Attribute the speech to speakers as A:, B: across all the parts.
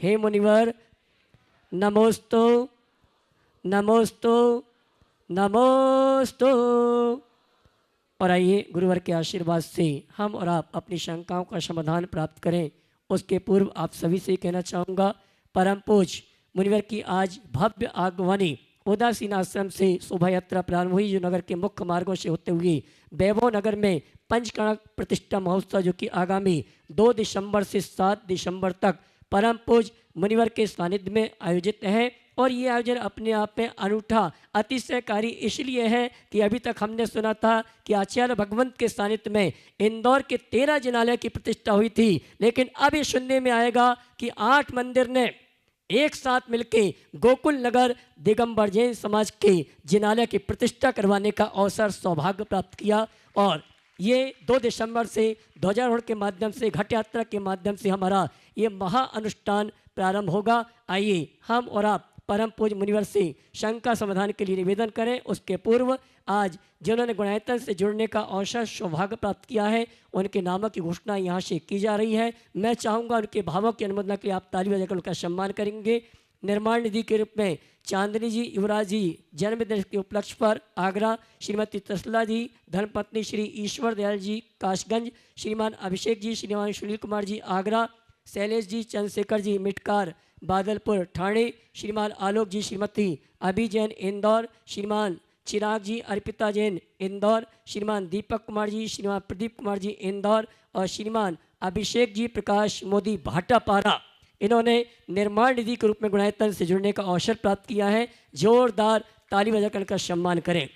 A: हे मुनिवर नमोस्तु नमोस्तु नमोस्तु। और आइए गुरुवर के आशीर्वाद से हम और आप अपनी शंकाओं का समाधान प्राप्त करें। उसके पूर्व आप सभी से कहना चाहूँगा, परम पूज्य मुनिवर की आज भव्य आगवानी उदासीन आश्रम से शोभा यात्रा प्रारंभ हुई, जो नगर के मुख्य मार्गों से होते हुए वैभव नगर में पंचकणक प्रतिष्ठा महोत्सव, जो कि आगामी 2 दिसंबर से 7 दिसंबर तक परम पूज्य मुनिवर के सानिध्य में आयोजित है। और ये आयोजन अपने आप में अनूठा अतिशयकारी इसलिए है कि अभी तक हमने सुना था कि आचार्य भगवंत के सानिध्य में इंदौर के 13 जिनालय की प्रतिष्ठा हुई थी, लेकिन अब ये सुनने में आएगा कि 8 मंदिर ने एक साथ मिलकर गोकुल नगर दिगंबर जैन समाज के जिनालय की प्रतिष्ठा करवाने का अवसर सौभाग्य प्राप्त किया। और ये 2 दिसंबर से ध्वजारोहण के माध्यम से, घट यात्रा के माध्यम से हमारा ये महा अनुष्ठान प्रारंभ होगा। आइए हम और आप परम पूज्य मुनिवर से शंका समाधान के लिए निवेदन करें। उसके पूर्व आज जिन्होंने गुणायतन से जुड़ने का अवसर सौभाग्य प्राप्त किया है, उनके नामों की घोषणा यहाँ से की जा रही है। मैं चाहूँगा उनके भावों की अनुमोदना के लिए आप ताली बजाकर उनका सम्मान करेंगे। निर्माण निधि के रूप में चांदनी जी युवराज जी जन्मदिन के उपलक्ष्य पर आगरा, श्रीमती तसला जी धर्मपत्नी श्री ईश्वर दयाल जी काशगंज, श्रीमान अभिषेक जी, श्रीमान सुनील कुमार जी आगरा, शैलेश जी चंद्रशेखर जी मिटकार बादलपुर ठाणे, श्रीमान आलोक जी श्रीमती अभी जैन इंदौर, श्रीमान चिराग जी अर्पिता जैन इंदौर, श्रीमान दीपक कुमार जी, श्रीमान प्रदीप कुमार जी इंदौर और श्रीमान अभिषेक जी प्रकाश मोदी भाटापारा, इन्होंने निर्माण निधि के रूप में गुणायतन से जुड़ने का अवसर प्राप्त किया है। जोरदार ताली बजाकर इनका सम्मान करें।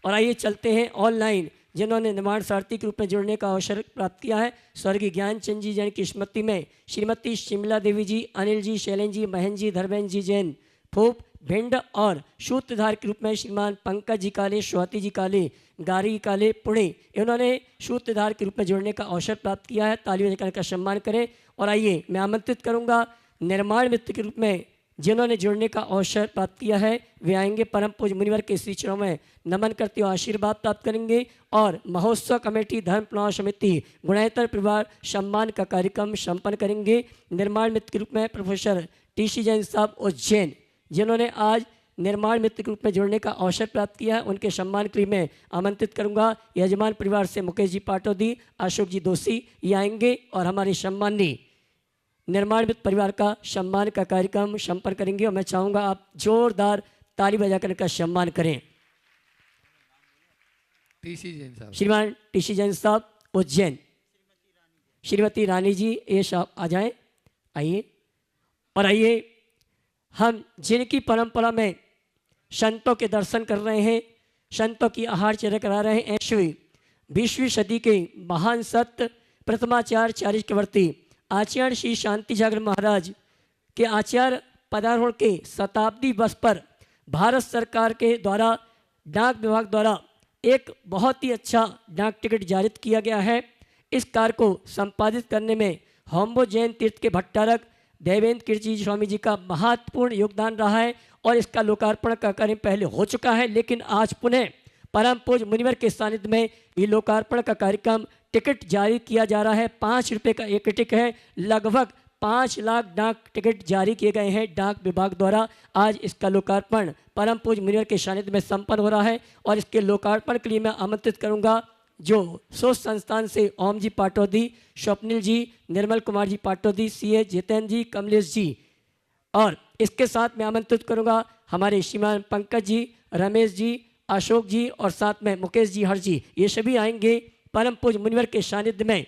A: और आइए चलते हैं ऑनलाइन जिन्होंने निर्माण सारथी के रूप में जुड़ने का अवसर प्राप्त किया है। स्वर्गीय ज्ञानचंद जी जैन की स्मृति में श्रीमती शिमला देवी जी, अनिल जी, शैलेन जी, महेंद्र जी, धर्मेंद्र जी जैन फूप भिंड और सूत्रधार के रूप में श्रीमान पंकज जी काले, स्वाति जी काले, गारी काले पुणे, इन्होंने सूत्रधार के रूप में जुड़ने का अवसर प्राप्त किया है। ताली बजाकर का सम्मान करें। और आइए मैं आमंत्रित करूंगा निर्माण मित्र के रूप में जिन्होंने जुड़ने का अवसर प्राप्त किया है, वे आएंगे। परम पूज्य मुनिवर के श्री चरणों में नमन करते हुए आशीर्वाद प्राप्त करेंगे। और महोत्सव कमेटी धर्म प्रणाम समिति गुणायतर परिवार सम्मान का कार्यक्रम संपन्न करेंगे। निर्माण मित्र के रूप में प्रोफेसर टीसी जैन साहब उज्जैन, जिन्होंने आज निर्माण मित्र के रूप में जुड़ने का अवसर प्राप्त किया है, उनके सम्मान के लिए मैं आमंत्रित करूंगा। यजमान परिवार से मुकेश जी पाटौदी, अशोक जी दोषी ये आएंगे और हमारे सम्मानी निर्माण मित्र परिवार का सम्मान का कार्यक्रम संपन्न करेंगे। और मैं चाहूँगा आप जोरदार ताली बजाकर इनका सम्मान करें। श्रीमान टीसी जैन साहब उज्जैन, श्रीमती रानी जी ये साहब आ जाएं, आइए। और आइए हम जिनकी परंपरा में संतों के दर्शन कर रहे हैं, संतों की आहार चर्चा करा रहे हैं, ऐसे 20वीं सदी के महान सत्य प्रथमाचार्य चारिष्टवर्ती आचार्य श्री शांति जागरण महाराज के आचार्य पदारोहण के शताब्दी वर्ष पर भारत सरकार के द्वारा डाक विभाग द्वारा एक बहुत ही अच्छा डाक टिकट जारी किया गया है। इस कार्य को संपादित करने में होम्बो जैन तीर्थ के भट्टारक देवेंद्र कीर्ति स्वामी जी का महत्वपूर्ण योगदान रहा है। और इसका लोकार्पण का कार्य पहले हो चुका है, लेकिन आज पुनः परम पूज्य मुनिवर के सानिध्य में ये लोकार्पण का कार्यक्रम टिकट जारी किया जा रहा है। 5 रुपये का एक टिकट है। लगभग 5 लाख डाक टिकट जारी किए गए हैं डाक विभाग द्वारा। आज इसका लोकार्पण परम पूज्य मुनिवर के सानिध्य में संपन्न हो रहा है। और इसके लोकार्पण के लिए मैं आमंत्रित करूंगा जो सोच संस्थान से ओम जी पाटौदी, स्वप्निल जी, निर्मल कुमार जी पाटौदी, सीए जितेंद्र जी, कमलेश जी, और इसके साथ मैं आमंत्रित करूंगा हमारे श्रीमान पंकज जी, रमेश जी, अशोक जी और साथ में मुकेश जी हर जी, ये सभी आएंगे परम पूज्य मुनिवर के सानिध्य में।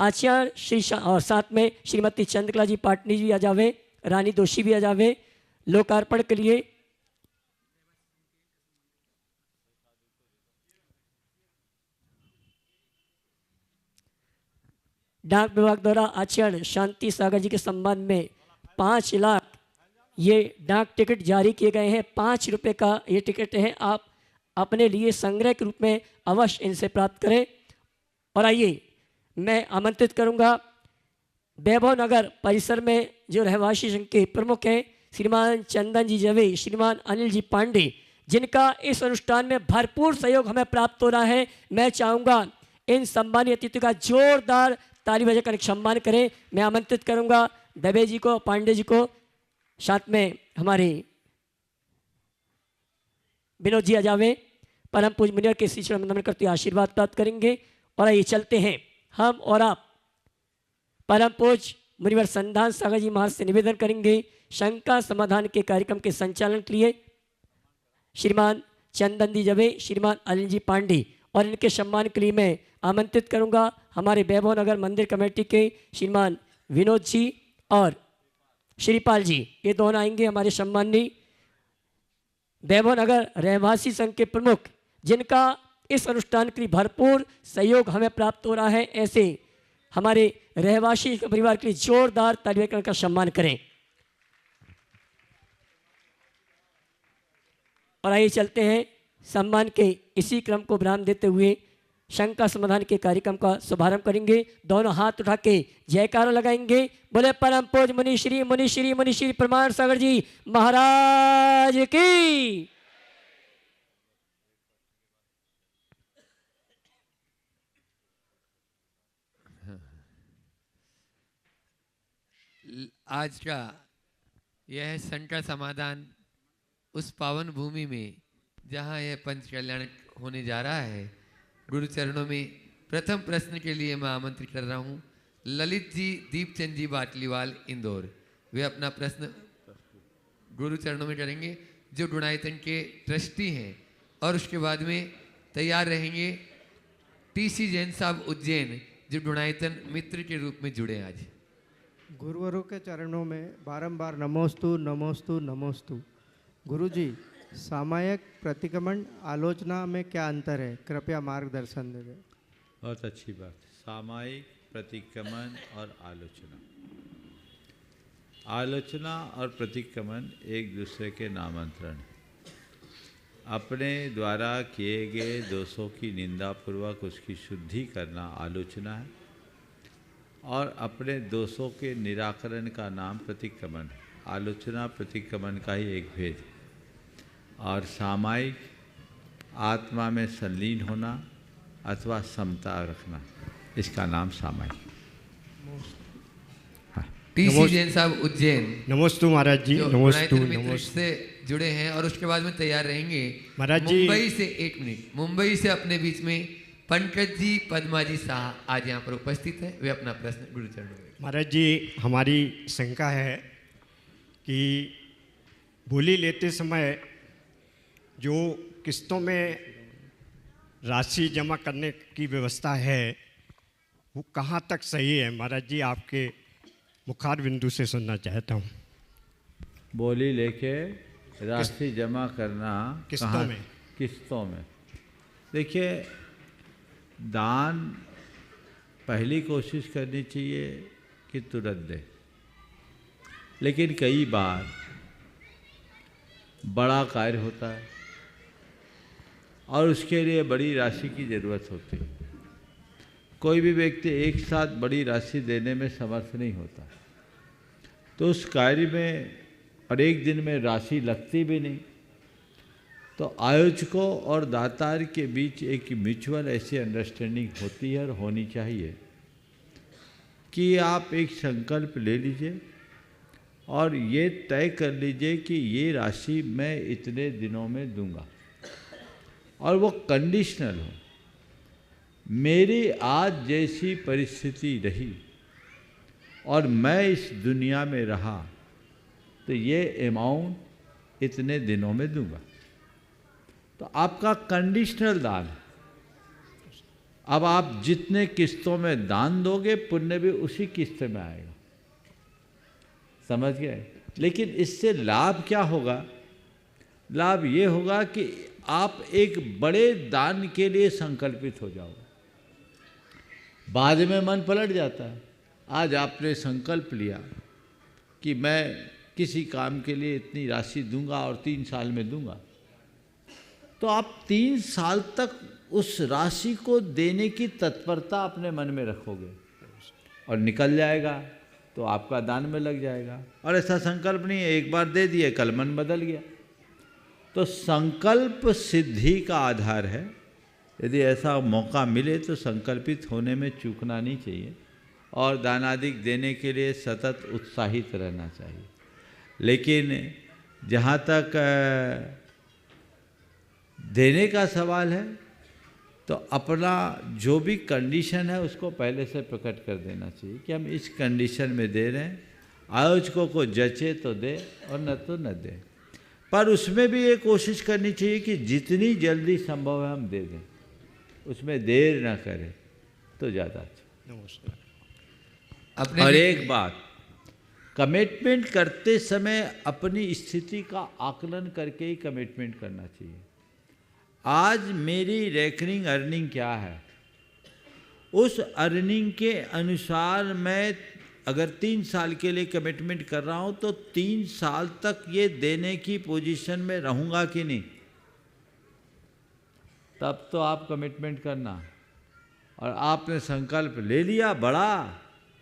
A: आचार्य श्री और साथ में श्रीमती चंद्रकला जी पाटनी जी आ जावे, रानी दोषी भी आ जावे लोकार्पण के लिए। डाक विभाग द्वारा आचार्य शांति सागर जी के सम्मान में 5 लाख ये डाक टिकट जारी किए गए हैं। 5 रुपये का ये टिकट है, आप अपने लिए संग्रह के रूप में अवश्य इनसे प्राप्त करें। और आइए मैं आमंत्रित करूंगा वैभव नगर परिसर में जो रहवासी संघ के प्रमुख हैं श्रीमान चंदन जी जवे, श्रीमान अनिल जी पांडे, जिनका इस अनुष्ठान में भरपूर सहयोग हमें प्राप्त हो रहा है। मैं चाहूँगा इन सम्मानित अतिथियों का जोरदार ताली बजाकर सम्मान करें। मैं आमंत्रित करूंगा दबे जी को, पांडे जी को, साथ में हमारे विनोद जी अजावे परम पूज मुनिवर के शिष्य नमन करते हुए आशीर्वाद प्राप्त करेंगे। और आइए चलते हैं हम और आप परम पूज मुनिवर संधान सागर जी महाराज से निवेदन करेंगे शंका समाधान के कार्यक्रम के संचालन के लिए श्रीमान चंदन दी जबे, श्रीमान अनिल जी पांडे, और इनके सम्मान के लिए मैं आमंत्रित करूंगा हमारे वैभव नगर मंदिर कमेटी के श्रीमान विनोद जी और श्रीपाल जी। ये दोनों आएंगे हमारे सम्माननीय वैभव नगर रहवासी संघ के प्रमुख, जिनका इस अनुष्ठान के लिए भरपूर सहयोग हमें प्राप्त हो रहा है। ऐसे हमारे रहवासी परिवार के लिए जोरदार तालियों का सम्मान करें। और आइए चलते हैं सम्मान के इसी क्रम को विराम देते हुए शंका समाधान के कार्यक्रम का शुभारंभ करेंगे। दोनों हाथ उठा के जयकारा लगाएंगे। बोले परम पूज मुनि श्री प्रमाण सागर जी महाराज की।
B: आज का यह शंका समाधान उस पावन भूमि में जहाँ यह पंच कल्याण होने जा रहा है, गुरु चरणों में प्रथम प्रश्न के लिए मैं आमंत्रित कर रहा हूँ ललित जी दीपचंद जी बाटलीवाल इंदौर। वे अपना प्रश्न गुरु चरणों में करेंगे, जो गुणायतन के ट्रस्टी हैं। और उसके बाद में तैयार रहेंगे टीसी जैन साहब उज्जैन, जो गुणायतन मित्र के रूप में जुड़े आज।
C: गुरुवरों के चरणों में बारंबार नमोस्तु नमोस्तु नमोस्तु। गुरुजी, सामायिक प्रतिक्रमण आलोचना में क्या अंतर है, कृपया मार्गदर्शन दे दें।
D: बहुत अच्छी बात। सामायिक प्रतिक्रमण और आलोचना, आलोचना और प्रतिक्रमण एक दूसरे के नामांतरण। अपने द्वारा किए गए दोषों की निंदा पूर्वक उसकी शुद्धि करना आलोचना है, और अपने दोषों के निराकरण का नाम प्रतिक्रमण है। आलोचना प्रतिक्रमण का ही एक भेद है। और सामायिक आत्मा में संलीन होना अथवा समता रखना, इसका नाम सामायिक।
B: टीसी जैन साहब उज्जैन।
C: नमोस्तु महाराज जी। नमोस्तु
B: नमोस्तु से जुड़े हैं। और उसके बाद में तैयार रहेंगे
C: महाराज जी।
B: मुंबई से, एक मिनट, मुंबई से अपने बीच में पंकज जी पद्मा जी शाह आज यहाँ पर उपस्थित है। वे अपना प्रश्न गुरु चरणों में।
C: महाराज जी, हमारी शंका है कि बोली लेते समय जो किस्तों में राशि जमा करने की व्यवस्था है वो कहाँ तक सही है? महाराज जी, आपके मुखार बिंदु से सुनना चाहता हूँ।
D: बोली लेके राशि जमा करना
C: किस्तों में?
D: किस्तों में देखिए, दान पहली कोशिश करनी चाहिए कि तुरंत दे, लेकिन कई बार बड़ा कार्य होता है और उसके लिए बड़ी राशि की ज़रूरत होती है। कोई भी व्यक्ति एक साथ बड़ी राशि देने में समर्थ नहीं होता, तो उस कार्य में और एक दिन में राशि लगती भी नहीं। तो आयोजकों और दातार के बीच एक म्यूचुअल ऐसी अंडरस्टैंडिंग होती है और होनी चाहिए कि आप एक संकल्प ले लीजिए और ये तय कर लीजिए कि ये राशि मैं इतने दिनों में दूंगा, और वो कंडीशनल हो। मेरी आज जैसी परिस्थिति रही और मैं इस दुनिया में रहा तो ये अमाउंट इतने दिनों में दूंगा। तो आपका कंडीशनल दान है। अब आप जितने किस्तों में दान दोगे, पुण्य भी उसी किस्त में आएगा। समझ गए? लेकिन इससे लाभ क्या होगा? लाभ ये होगा कि आप एक बड़े दान के लिए संकल्पित हो जाओगे। बाद में मन पलट जाता है। आज आपने संकल्प लिया कि मैं किसी काम के लिए इतनी राशि दूंगा और 3 साल में दूंगा, तो आप 3 साल तक उस राशि को देने की तत्परता अपने मन में रखोगे और निकल जाएगा तो आपका दान में लग जाएगा। और ऐसा संकल्प नहीं है एक बार दे दिए कल मन बदल गया। तो संकल्प सिद्धि का आधार है। यदि ऐसा मौका मिले तो संकल्पित होने में चूकना नहीं चाहिए। और दानादिक देने के लिए सतत उत्साहित रहना चाहिए। लेकिन जहाँ तक देने का सवाल है तो अपना जो भी कंडीशन है उसको पहले से प्रकट कर देना चाहिए कि हम इस कंडीशन में दे रहे हैं, आयोजकों को जचे तो दे और न तो न दे। पर उसमें भी ये कोशिश करनी चाहिए कि जितनी जल्दी संभव है हम दे दें, उसमें देर ना करें तो ज़्यादा अच्छा।
B: अपने
D: और
B: भी-
D: एक बात, कमिटमेंट करते समय अपनी स्थिति का आकलन करके ही कमिटमेंट करना चाहिए। आज मेरी रेकरिंग अर्निंग क्या है, उस अर्निंग के अनुसार मैं अगर 3 साल के लिए कमिटमेंट कर रहा हूं तो 3 साल तक ये देने की पोजीशन में रहूंगा कि नहीं, तब तो आप कमिटमेंट करना। और आपने संकल्प ले लिया बड़ा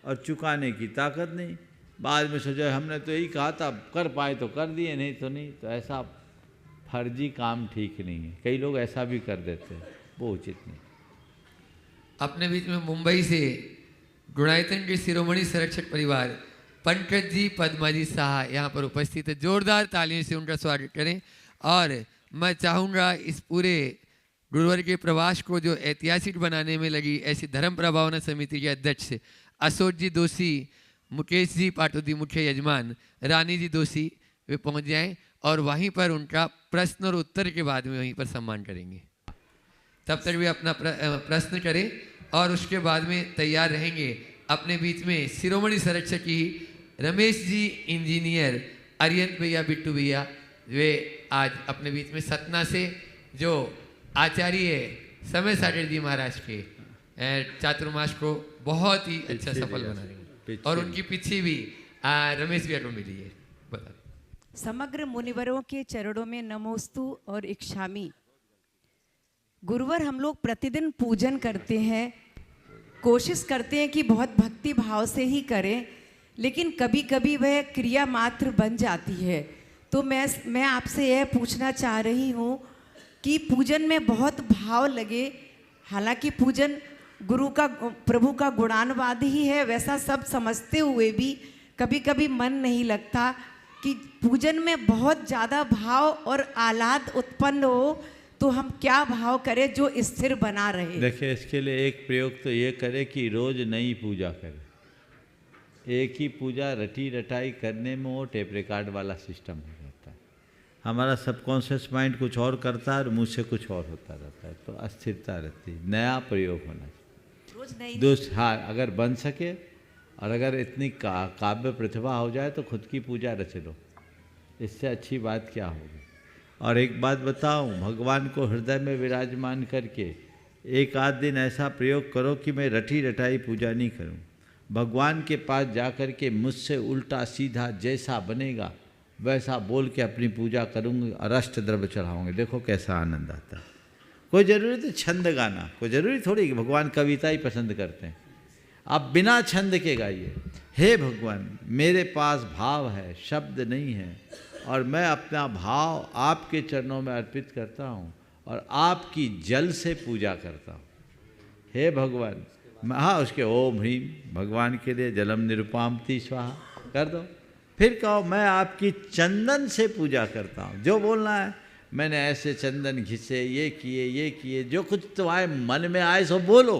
D: और चुकाने की ताकत नहीं, बाद में सोचा हमने तो यही कहा था, कर पाए तो कर दिए, नहीं तो नहीं, तो ऐसा फर्जी काम ठीक नहीं है। कई लोग ऐसा भी कर देते हैं, वो उचित नहीं।
B: अपने बीच में मुंबई से गुणायतन के शिरोमणि संरक्षक परिवार पंकज जी पद्मा जी साहा यहाँ पर उपस्थित है। जोरदार तालियों से उनका स्वागत करें। और मैं चाहूँगा इस पूरे गुरुवर के प्रवास को जो ऐतिहासिक बनाने में लगी ऐसी धर्म प्रभावना समिति के अध्यक्ष अशोक जी दोषी, मुकेश जी पाटोदी मुख्य यजमान, रानी जी दोषी वे पहुँच जाएं और वहीं पर उनका प्रश्न और उत्तर के बाद में वहीं पर सम्मान करेंगे। तब तक वे अपना प्रश्न करें और उसके बाद में तैयार रहेंगे अपने बीच में शिरोमणि संरक्षक की रमेश जी इंजीनियर, अरियंत भैया, बिट्टू भैया, वे आज अपने बीच में सतना से जो आचार्य समय सागर जी महाराज के चातुर्मास को बहुत ही अच्छा सफल बना रहे हैं। और उनकी पीछे भी रमेश भैया को मिली है। बता
E: समग्र मुनिवरों के चरणों में नमोस्तु और इक्षामी। गुरुवर हम लोग प्रतिदिन पूजन करते हैं, कोशिश करते हैं कि बहुत भक्ति भाव से ही करें, लेकिन कभी कभी वह क्रिया मात्र बन जाती है। तो मैं आपसे यह पूछना चाह रही हूँ कि पूजन में बहुत भाव लगे, हालांकि पूजन गुरु का, प्रभु का गुणानुवाद ही है, वैसा सब समझते हुए भी कभी कभी मन नहीं लगता कि पूजन में बहुत ज़्यादा भाव और आह्लाद उत्पन्न हो, तो हम क्या भाव करें जो स्थिर बना रहे।
D: देखिए, इसके लिए एक प्रयोग तो ये करे कि रोज नई पूजा करे। एक ही पूजा रटी रटाई करने में वो टेप रिकॉर्ड वाला सिस्टम हो जाता है। हमारा सबकॉन्शियस माइंड कुछ और करता है और मुझसे कुछ और होता रहता है, तो अस्थिरता रहती है। नया प्रयोग होना चाहिए
E: रोज नई।
D: दोस्त, हाँ, अगर बन सके और अगर इतनी काव्य प्रतिभा हो जाए तो खुद की पूजा रच लो, इससे अच्छी बात क्या होगी। और एक बात बताऊं, भगवान को हृदय में विराजमान करके एक आध दिन ऐसा प्रयोग करो कि मैं रटी रटाई पूजा नहीं करूं, भगवान के पास जा कर के मुझसे उल्टा सीधा जैसा बनेगा वैसा बोल के अपनी पूजा करूँगी और अष्ट द्रव्य चढ़ाऊँगे। देखो कैसा आनंद आता है। कोई ज़रूरी तो छंद गाना, कोई ज़रूरी थोड़ी कि भगवान कविता ही पसंद करते हैं। आप बिना छंद के गाइए, हे भगवान मेरे पास भाव है, शब्द नहीं है, और मैं अपना भाव आपके चरणों में अर्पित करता हूँ और आपकी जल से पूजा करता हूँ। हे भगवान, हाँ, उसके ओम ह्रीम भगवान के लिए जलम निरुपामती स्वाहा कर दो। फिर कहो मैं आपकी चंदन से पूजा करता हूँ। जो बोलना है, मैंने ऐसे चंदन घिसे, ये किए, जो कुछ तुम्हारे मन में आए सो बोलो।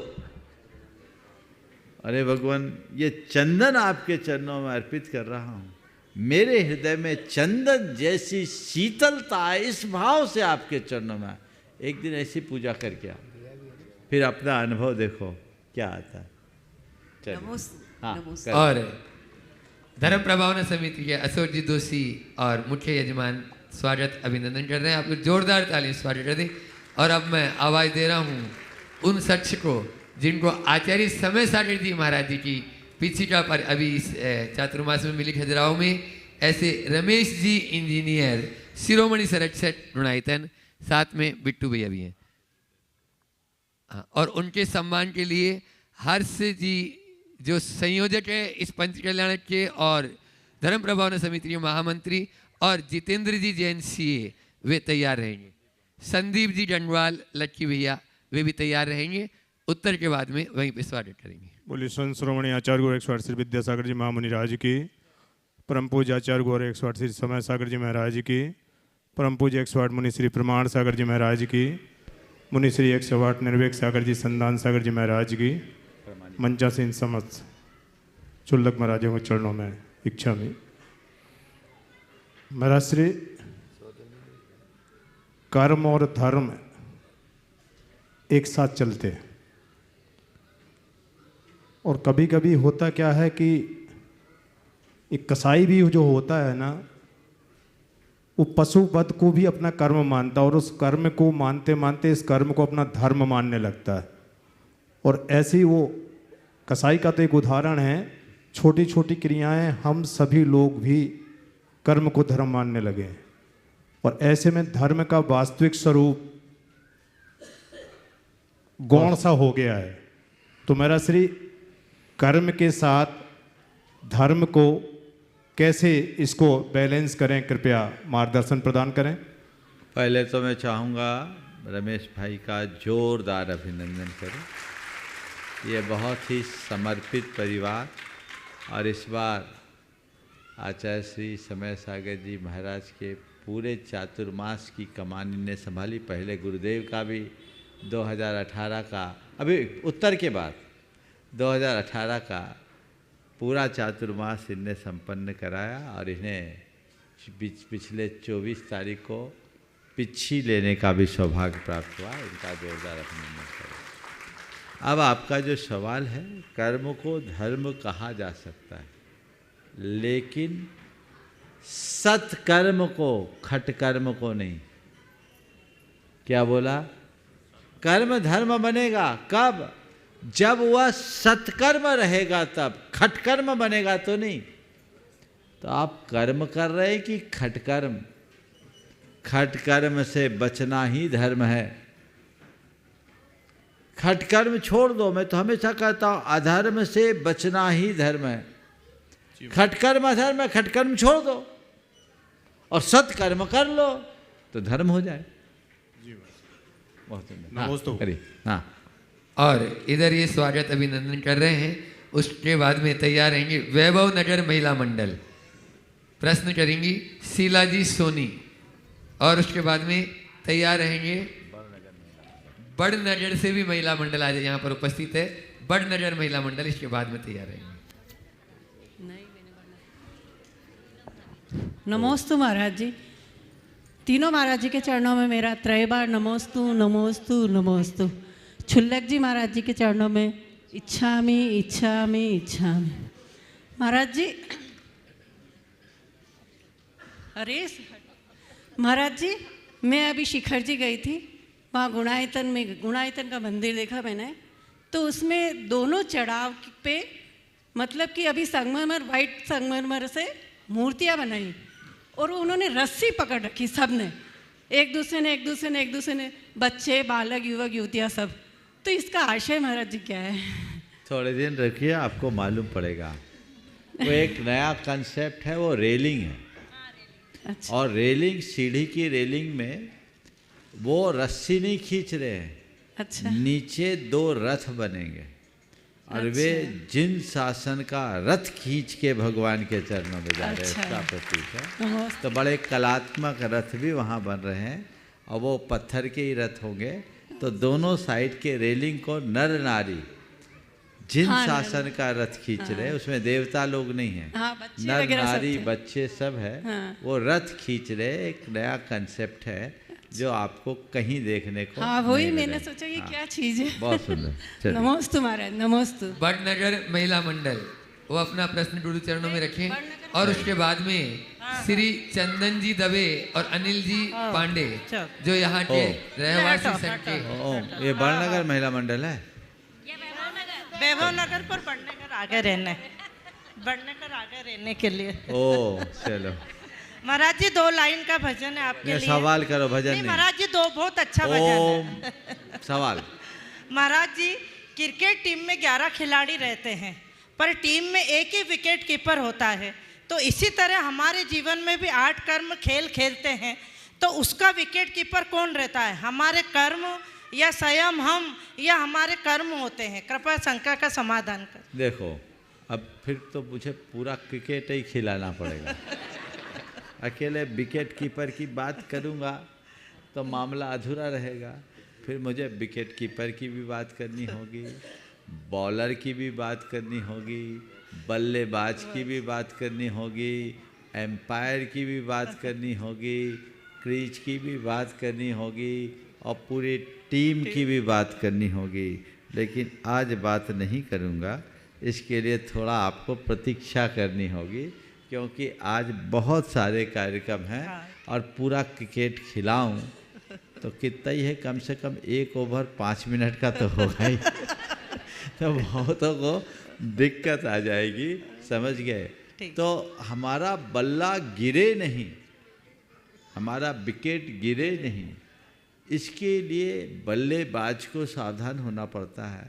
D: अरे भगवान, ये चंदन आपके चरणों में अर्पित कर रहा हूँ, मेरे हृदय में चंदन जैसी शीतलता है, इस भाव से आपके चरणों में। एक दिन ऐसी पूजा करके आओ, फिर अपना अनुभव देखो क्या आता है। चलिए, हाँ,
E: नमोस्तु।
D: कर।
B: और धर्म प्रभावना समिति के अशोक जी दोषी और मुख्य यजमान स्वागत अभिनंदन कर रहे हैं। आप लोग जोरदार ताली स्वागत कर दें। और अब मैं आवाज़ दे रहा हूँ उन शख्स को जिनको आचार्य समय सागर जी महाराज जी की पीछिका पर अभी इस चातुर्मास में मिली खजुराहो में, ऐसे रमेश जी इंजीनियर, शिरोमणि संरक्षक गुणायतन, साथ में बिट्टू भैया भी हैं। और उनके सम्मान के लिए हर्ष जी जो संयोजक है इस पंच कल्याण के और धर्म प्रभावना समिति के महामंत्री, और जितेंद्र जी जैन सीए वे तैयार रहेंगे। संदीप जी गंगवाल, लक्की भैया वे भी तैयार रहेंगे। उत्तर के बाद में वहीं पे स्वागत करेंगे।
F: बोली संत श्रोमणी आचार्य गुरु 108 श्री विद्यासागर जी महामुनि राज की, परम पूज्य आचार्य गुरु 108 श्री समय सागर जी महाराज की, परम पूज्य 108 मुनि श्री प्रमाण सागर जी महाराज की, मुनि श्री 108 निर्वेक सागर जी संदान सागर जी महाराज की, मंचासीन समस्त चुल्लक महाराजों के चरणों में इच्छा में महाराज श्री कर्म और धर्म एक साथ चलते हैं। और कभी कभी होता क्या है कि एक कसाई भी जो होता है ना, वो पशुवध को भी अपना कर्म मानता है और उस कर्म को मानते मानते इस कर्म को अपना धर्म मानने लगता है। और ऐसे ही वो कसाई का तो एक उदाहरण है, छोटी छोटी क्रियाएं हम सभी लोग भी कर्म को धर्म मानने लगे हैं। और ऐसे में धर्म का वास्तविक स्वरूप गौण सा हो गया है। तो मेरा श्री कर्म के साथ धर्म को कैसे इसको बैलेंस करें, कृपया मार्गदर्शन प्रदान करें।
D: पहले तो मैं चाहूँगा रमेश भाई का जोरदार अभिनंदन करें। ये बहुत ही समर्पित परिवार और इस बार आचार्य श्री समय सागर जी महाराज के पूरे चातुर्मास की कमानी ने संभाली। पहले गुरुदेव का भी 2018 का, अभी उत्तर के बाद 2018 का पूरा चातुर्मास इनने संपन्न कराया और इन्हें पिछले 24 तारीख को पिच्छी लेने का भी सौभाग्य प्राप्त हुआ। इनका जोरदार अभिनंदन करें। अब आपका जो सवाल है, कर्म को धर्म कहा जा सकता है, लेकिन सत्कर्म को, खटकर्म को नहीं। क्या बोला? कर्म धर्म बनेगा कब? जब वह सत्कर्म रहेगा तब। खटकर्म बनेगा तो नहीं। तो आप कर्म कर रहे हैं कि खटकर्म? खटकर्म से बचना ही धर्म है। खटकर्म छोड़ दो। मैं तो हमेशा कहता हूं अधर्म से बचना ही धर्म है। खटकर्म अधर्म है, खटकर्म छोड़ दो और सत्कर्म कर लो तो धर्म हो जाए। बहुत
F: नमस्ते।
D: हाँ।
B: और इधर ये स्वागत अभिनंदन कर रहे हैं। उसके बाद में तैयार रहेंगे वैभव नगर महिला मंडल, प्रश्न करेंगी शीला जी सोनी। और उसके बाद में तैयार रहेंगे बड़नगर से भी महिला मंडल आज यहाँ पर उपस्थित है। बड़नगर महिला मंडल इसके बाद में तैयार रहेंगे।
G: नमोस्तु महाराज जी। तीनों महाराज जी के चरणों में मेरा त्रयबार नमोस्तु नमोस्तु नमोस्तु। छुल्लक जी महाराज जी के चरणों में इच्छामि इच्छामि इच्छामि। महाराज जी, अरे महाराज जी, मैं अभी शिखर जी गई थी, वहाँ गुणायतन का मंदिर देखा मैंने। तो उसमें दोनों चढ़ाव पे मतलब कि अभी संगमरमर, वाइट संगमरमर से मूर्तियाँ बनाई और उन्होंने रस्सी पकड़ रखी सबने, एक दूसरे ने बच्चे, बालक, युवक, युवतियाँ सब। तो इसका आशय महाराज जी क्या है?
D: थोड़े दिन रखिए, आपको मालूम पड़ेगा। वो एक नया कंसेप्ट है, वो रेलिंग है।
G: अच्छा।
D: और रेलिंग, सीढ़ी की रेलिंग में वो रस्सी नहीं खींच रहे हैं।
G: अच्छा।
D: नीचे 2 रथ बनेंगे और वे जिन शासन का रथ खींच के भगवान के चरणों में जा रहे हैं। इसका प्रतीक है। तो बड़े कलात्मक रथ भी वहाँ बन रहे हैं और वो पत्थर के ही रथ होंगे। तो दोनों साइड के रेलिंग को नर नारी जिन शासन का रथ खींच रहे हैं, उसमें देवता लोग नहीं हैं, नर नारी बच्चे सब है। वो रथ खींच रहे। एक नया कंसेप्ट है जो आपको कहीं देखने को
G: वही मैंने सोचा ये क्या चीज है।
D: बहुत सुंदर।
G: नमोस्तु महाराज, नमोस्तु।
B: बड़नगर महिला मंडल वो अपना प्रश्न गुरु चरणों में रखें। और उसके बाद में श्री चंदन जी दवे और अनिल जी पांडे जो यहाँ के रहवासी संघ के।
D: ये बड़नगर महिला मंडल है।
H: वैभव नगर पर बड़नगर आगे रहने के लिए।
D: ओ चलो
H: महाराज जी, 2 लाइन का भजन है आपके लिए।
D: सवाल करो, भजन नहीं।
H: महाराज जी, 2 बहुत अच्छा भजन है।
D: सवाल।
H: महाराज जी, क्रिकेट टीम में 11 खिलाड़ी रहते हैं, पर टीम में एक ही विकेट कीपर होता है। तो इसी तरह हमारे जीवन में भी 8 कर्म खेल खेलते हैं, तो उसका विकेट कीपर कौन रहता है? हमारे कर्म या स्वयं हम, या हमारे कर्म होते हैं? कृपया शंका का समाधान कर।
D: देखो, अब फिर तो मुझे पूरा क्रिकेट ही खिलाना पड़ेगा। अकेले विकेट कीपर की बात करूँगा तो मामला अधूरा रहेगा। फिर मुझे विकेट कीपर की भी बात करनी होगी, बॉलर की भी बात करनी होगी, बल्लेबाज की भी बात करनी होगी, एम्पायर की भी बात करनी होगी, क्रीज की भी बात करनी होगी और पूरी टीम की भी बात करनी होगी। लेकिन आज बात नहीं करूँगा, इसके लिए थोड़ा आपको प्रतीक्षा करनी होगी, क्योंकि आज बहुत सारे कार्यक्रम हैं और पूरा क्रिकेट खिलाऊं तो कितना ही है, कम से कम 1 ओवर 5 मिनट का तो होगा ही। तो बहुतों को दिक्कत आ जाएगी, समझ गए? तो हमारा बल्ला गिरे नहीं, हमारा विकेट गिरे नहीं, इसके लिए बल्लेबाज को सावधान होना पड़ता है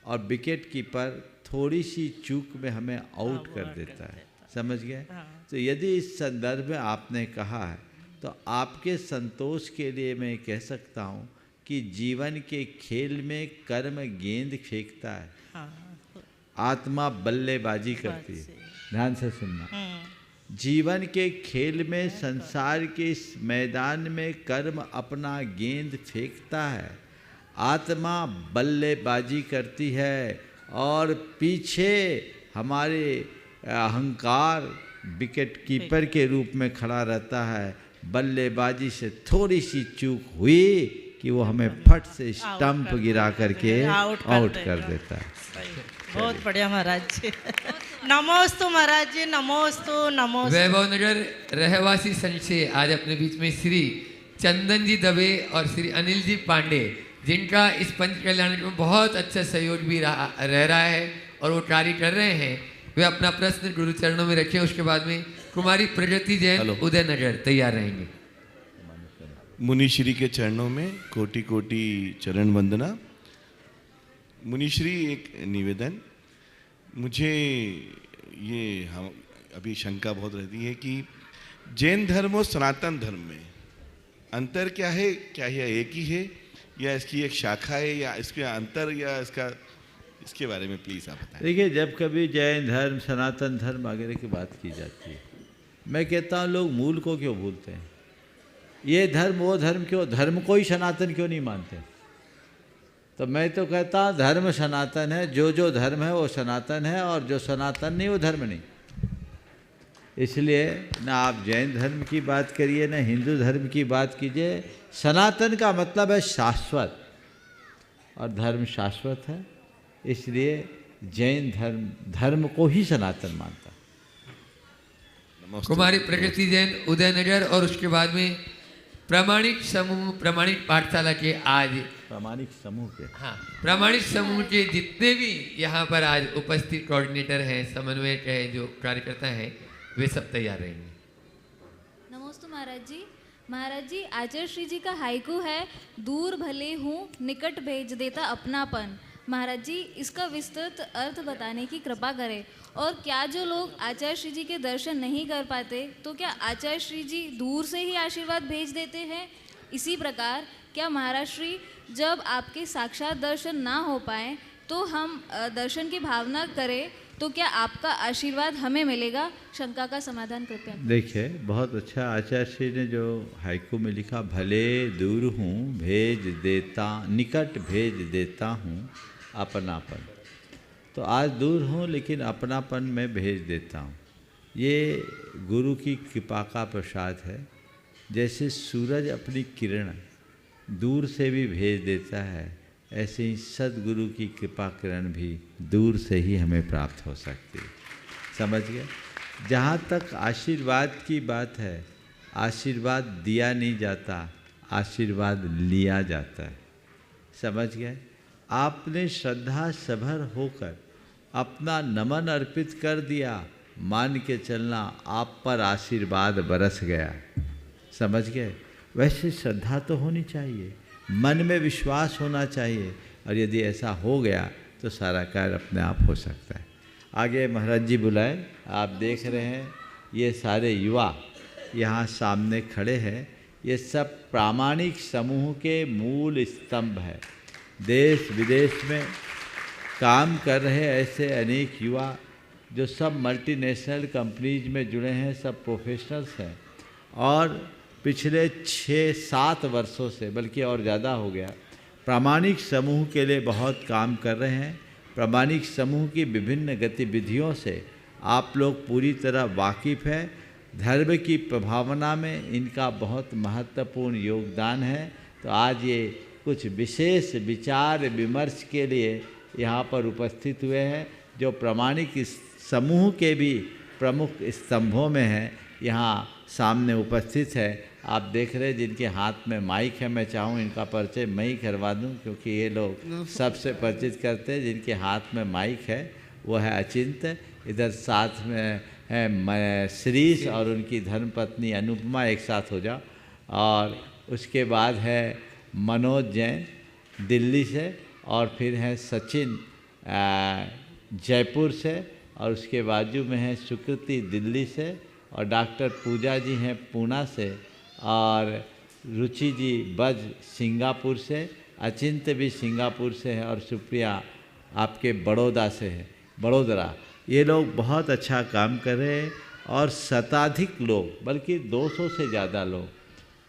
D: और विकेट कीपर थोड़ी सी चूक में हमें आउट कर देता है, समझ गए? तो यदि इस संदर्भ में आपने कहा है तो आपके संतोष के लिए मैं कह सकता हूँ कि जीवन के खेल में कर्म गेंद फेंकता है, आत्मा बल्लेबाजी करती है। ध्यान से सुनना, जीवन के खेल में, संसार के इस मैदान में कर्म अपना गेंद फेंकता है, आत्मा बल्लेबाजी करती है और पीछे हमारे अहंकार विकेट कीपर के रूप में खड़ा रहता है। बल्लेबाजी से थोड़ी सी चूक हुई कि वो हमें फट से स्टंप गिरा करके आउट कर देता है।
H: बहुत बढ़िया महाराज जी। नमोस्तु महाराज जी, नमोस्तु नमोस्तु।
B: वैभव नगर रहवासी संघ से आज अपने बीच में श्री चंदन जी दबे और श्री अनिल जी पांडे, जिनका इस पंच कल्याण में बहुत अच्छा सहयोग भी रह रहा है और वो कार्य कर रहे हैं, वे अपना प्रश्न गुरु चरणों में रखें। उसके बाद में कुमारी प्रगति जैन उदय नगर तैयार रहेंगे।
I: मुनिश्री के चरणों में कोटि कोटि चरण वंदना। मुनिश्री, एक निवेदन, मुझे ये हम अभी शंका बहुत रहती है कि जैन धर्म और सनातन धर्म में अंतर क्या है? क्या यह एक ही है या इसकी एक शाखा है, या इसके अंतर, या इसके बारे में प्लीज़ आप बताएं।
D: देखिए, जब कभी जैन धर्म, सनातन धर्म वगैरह की बात की जाती है, मैं कहता हूँ लोग मूल को क्यों भूलते हैं? ये धर्म वो धर्म क्यों, धर्म को ही सनातन क्यों नहीं मानते? तो मैं तो कहता हूँ धर्म सनातन है, जो धर्म है वो सनातन है, और जो सनातन नहीं वो धर्म नहीं। इसलिए ना आप जैन धर्म की बात करिए ना हिंदू धर्म की बात कीजिए। सनातन का मतलब है शाश्वत, और धर्म शाश्वत है, इसलिए जैन धर्म को ही सनातन मानता है।
B: कुमारी प्रगति जैन उदय नगर, और उसके बाद में प्रामाणिक समूह, प्रामाणिक पाठशाला के आज
D: प्रामाणिक समूह के,
B: हाँ, प्रामाणिक समूह के जितने भी यहाँ पर आज उपस्थित कोऑर्डिनेटर हैं, समन्वयक हैं, जो कार्यकर्ता हैं, वे सब तैयार रहेंगे।
J: नमोस्तु महाराज जी। महाराज जी, आचार्य श्री जी का हाइकू है, दूर भले हूँ निकट भेज देता अपनापन। महाराज जी, इसका विस्तृत अर्थ बताने की कृपा करें। और क्या जो लोग आचार्य श्री जी के दर्शन नहीं कर पाते, तो क्या आचार्य श्री जी दूर से ही आशीर्वाद भेज देते हैं? इसी प्रकार क्या महाराज श्री जब आपके साक्षात दर्शन ना हो पाए तो हम दर्शन की भावना करें, तो क्या आपका आशीर्वाद हमें मिलेगा? शंका का समाधान कृपया।
D: देखिए, बहुत अच्छा आचार्य श्री ने जो हाइकू में लिखा, भले दूर हूँ भेज देता, निकट भेज देता हूँ अपनापन। तो आज दूर हूँ लेकिन अपनापन में भेज देता हूँ। ये गुरु की कृपा का प्रसाद है। जैसे सूरज अपनी किरण दूर से भी भेज देता है, ऐसे ही सद्गुरु की कृपा किरण भी दूर से ही हमें प्राप्त हो सकती है। समझ गए? जहाँ तक आशीर्वाद की बात है, आशीर्वाद दिया नहीं जाता, आशीर्वाद लिया जाता है। समझ गए? आपने श्रद्धा सभर होकर अपना नमन अर्पित कर दिया, मान के चलना आप पर आशीर्वाद बरस गया। समझ गए? वैसे श्रद्धा तो होनी चाहिए, मन में विश्वास होना चाहिए, और यदि ऐसा हो गया तो सारा कार्य अपने आप हो सकता है। आगे महाराज जी बुलाए। आप देख रहे हैं ये सारे युवा यहाँ सामने खड़े हैं, ये सब प्रामाणिक समूह के मूल स्तंभ है। देश विदेश में काम कर रहे ऐसे अनेक युवा जो सब मल्टीनेशनल कंपनीज में जुड़े हैं, सब प्रोफेशनल्स हैं और पिछले 6-7 वर्षों से, बल्कि और ज़्यादा हो गया, प्रामाणिक समूह के लिए बहुत काम कर रहे हैं। प्रामाणिक समूह की विभिन्न गतिविधियों से आप लोग पूरी तरह वाकिफ़ है। धर्म की प्रभावना में इनका बहुत महत्वपूर्ण योगदान है। तो आज ये कुछ विशेष विचार विमर्श के लिए यहाँ पर उपस्थित हुए हैं, जो प्रामाणिक समूह के भी प्रमुख स्तंभों में हैं, यहाँ सामने उपस्थित है। आप देख रहे हैं जिनके हाथ में माइक है, मैं चाहूँ इनका परिचय मैं ही करवा दूँ, क्योंकि ये लोग सबसे परिचित करते हैं। जिनके हाथ में माइक है वो है अचिंत्य, इधर साथ में है श्रीश और उनकी धर्मपत्नी अनुपमा, एक साथ हो जाओ। और उसके बाद है मनोज जैन दिल्ली से, और फिर है सचिन जयपुर से, और उसके बाजू में है सुकृति दिल्ली से, और डॉक्टर पूजा जी हैं पूना से, और रुचि जी बज सिंगापुर से, अचिंत्य भी सिंगापुर से है, और सुप्रिया आपके बड़ौदा से है, बड़ोदरा। ये लोग बहुत अच्छा काम कर रहे हैं और शताधिक लोग, बल्कि 200 से ज़्यादा लोग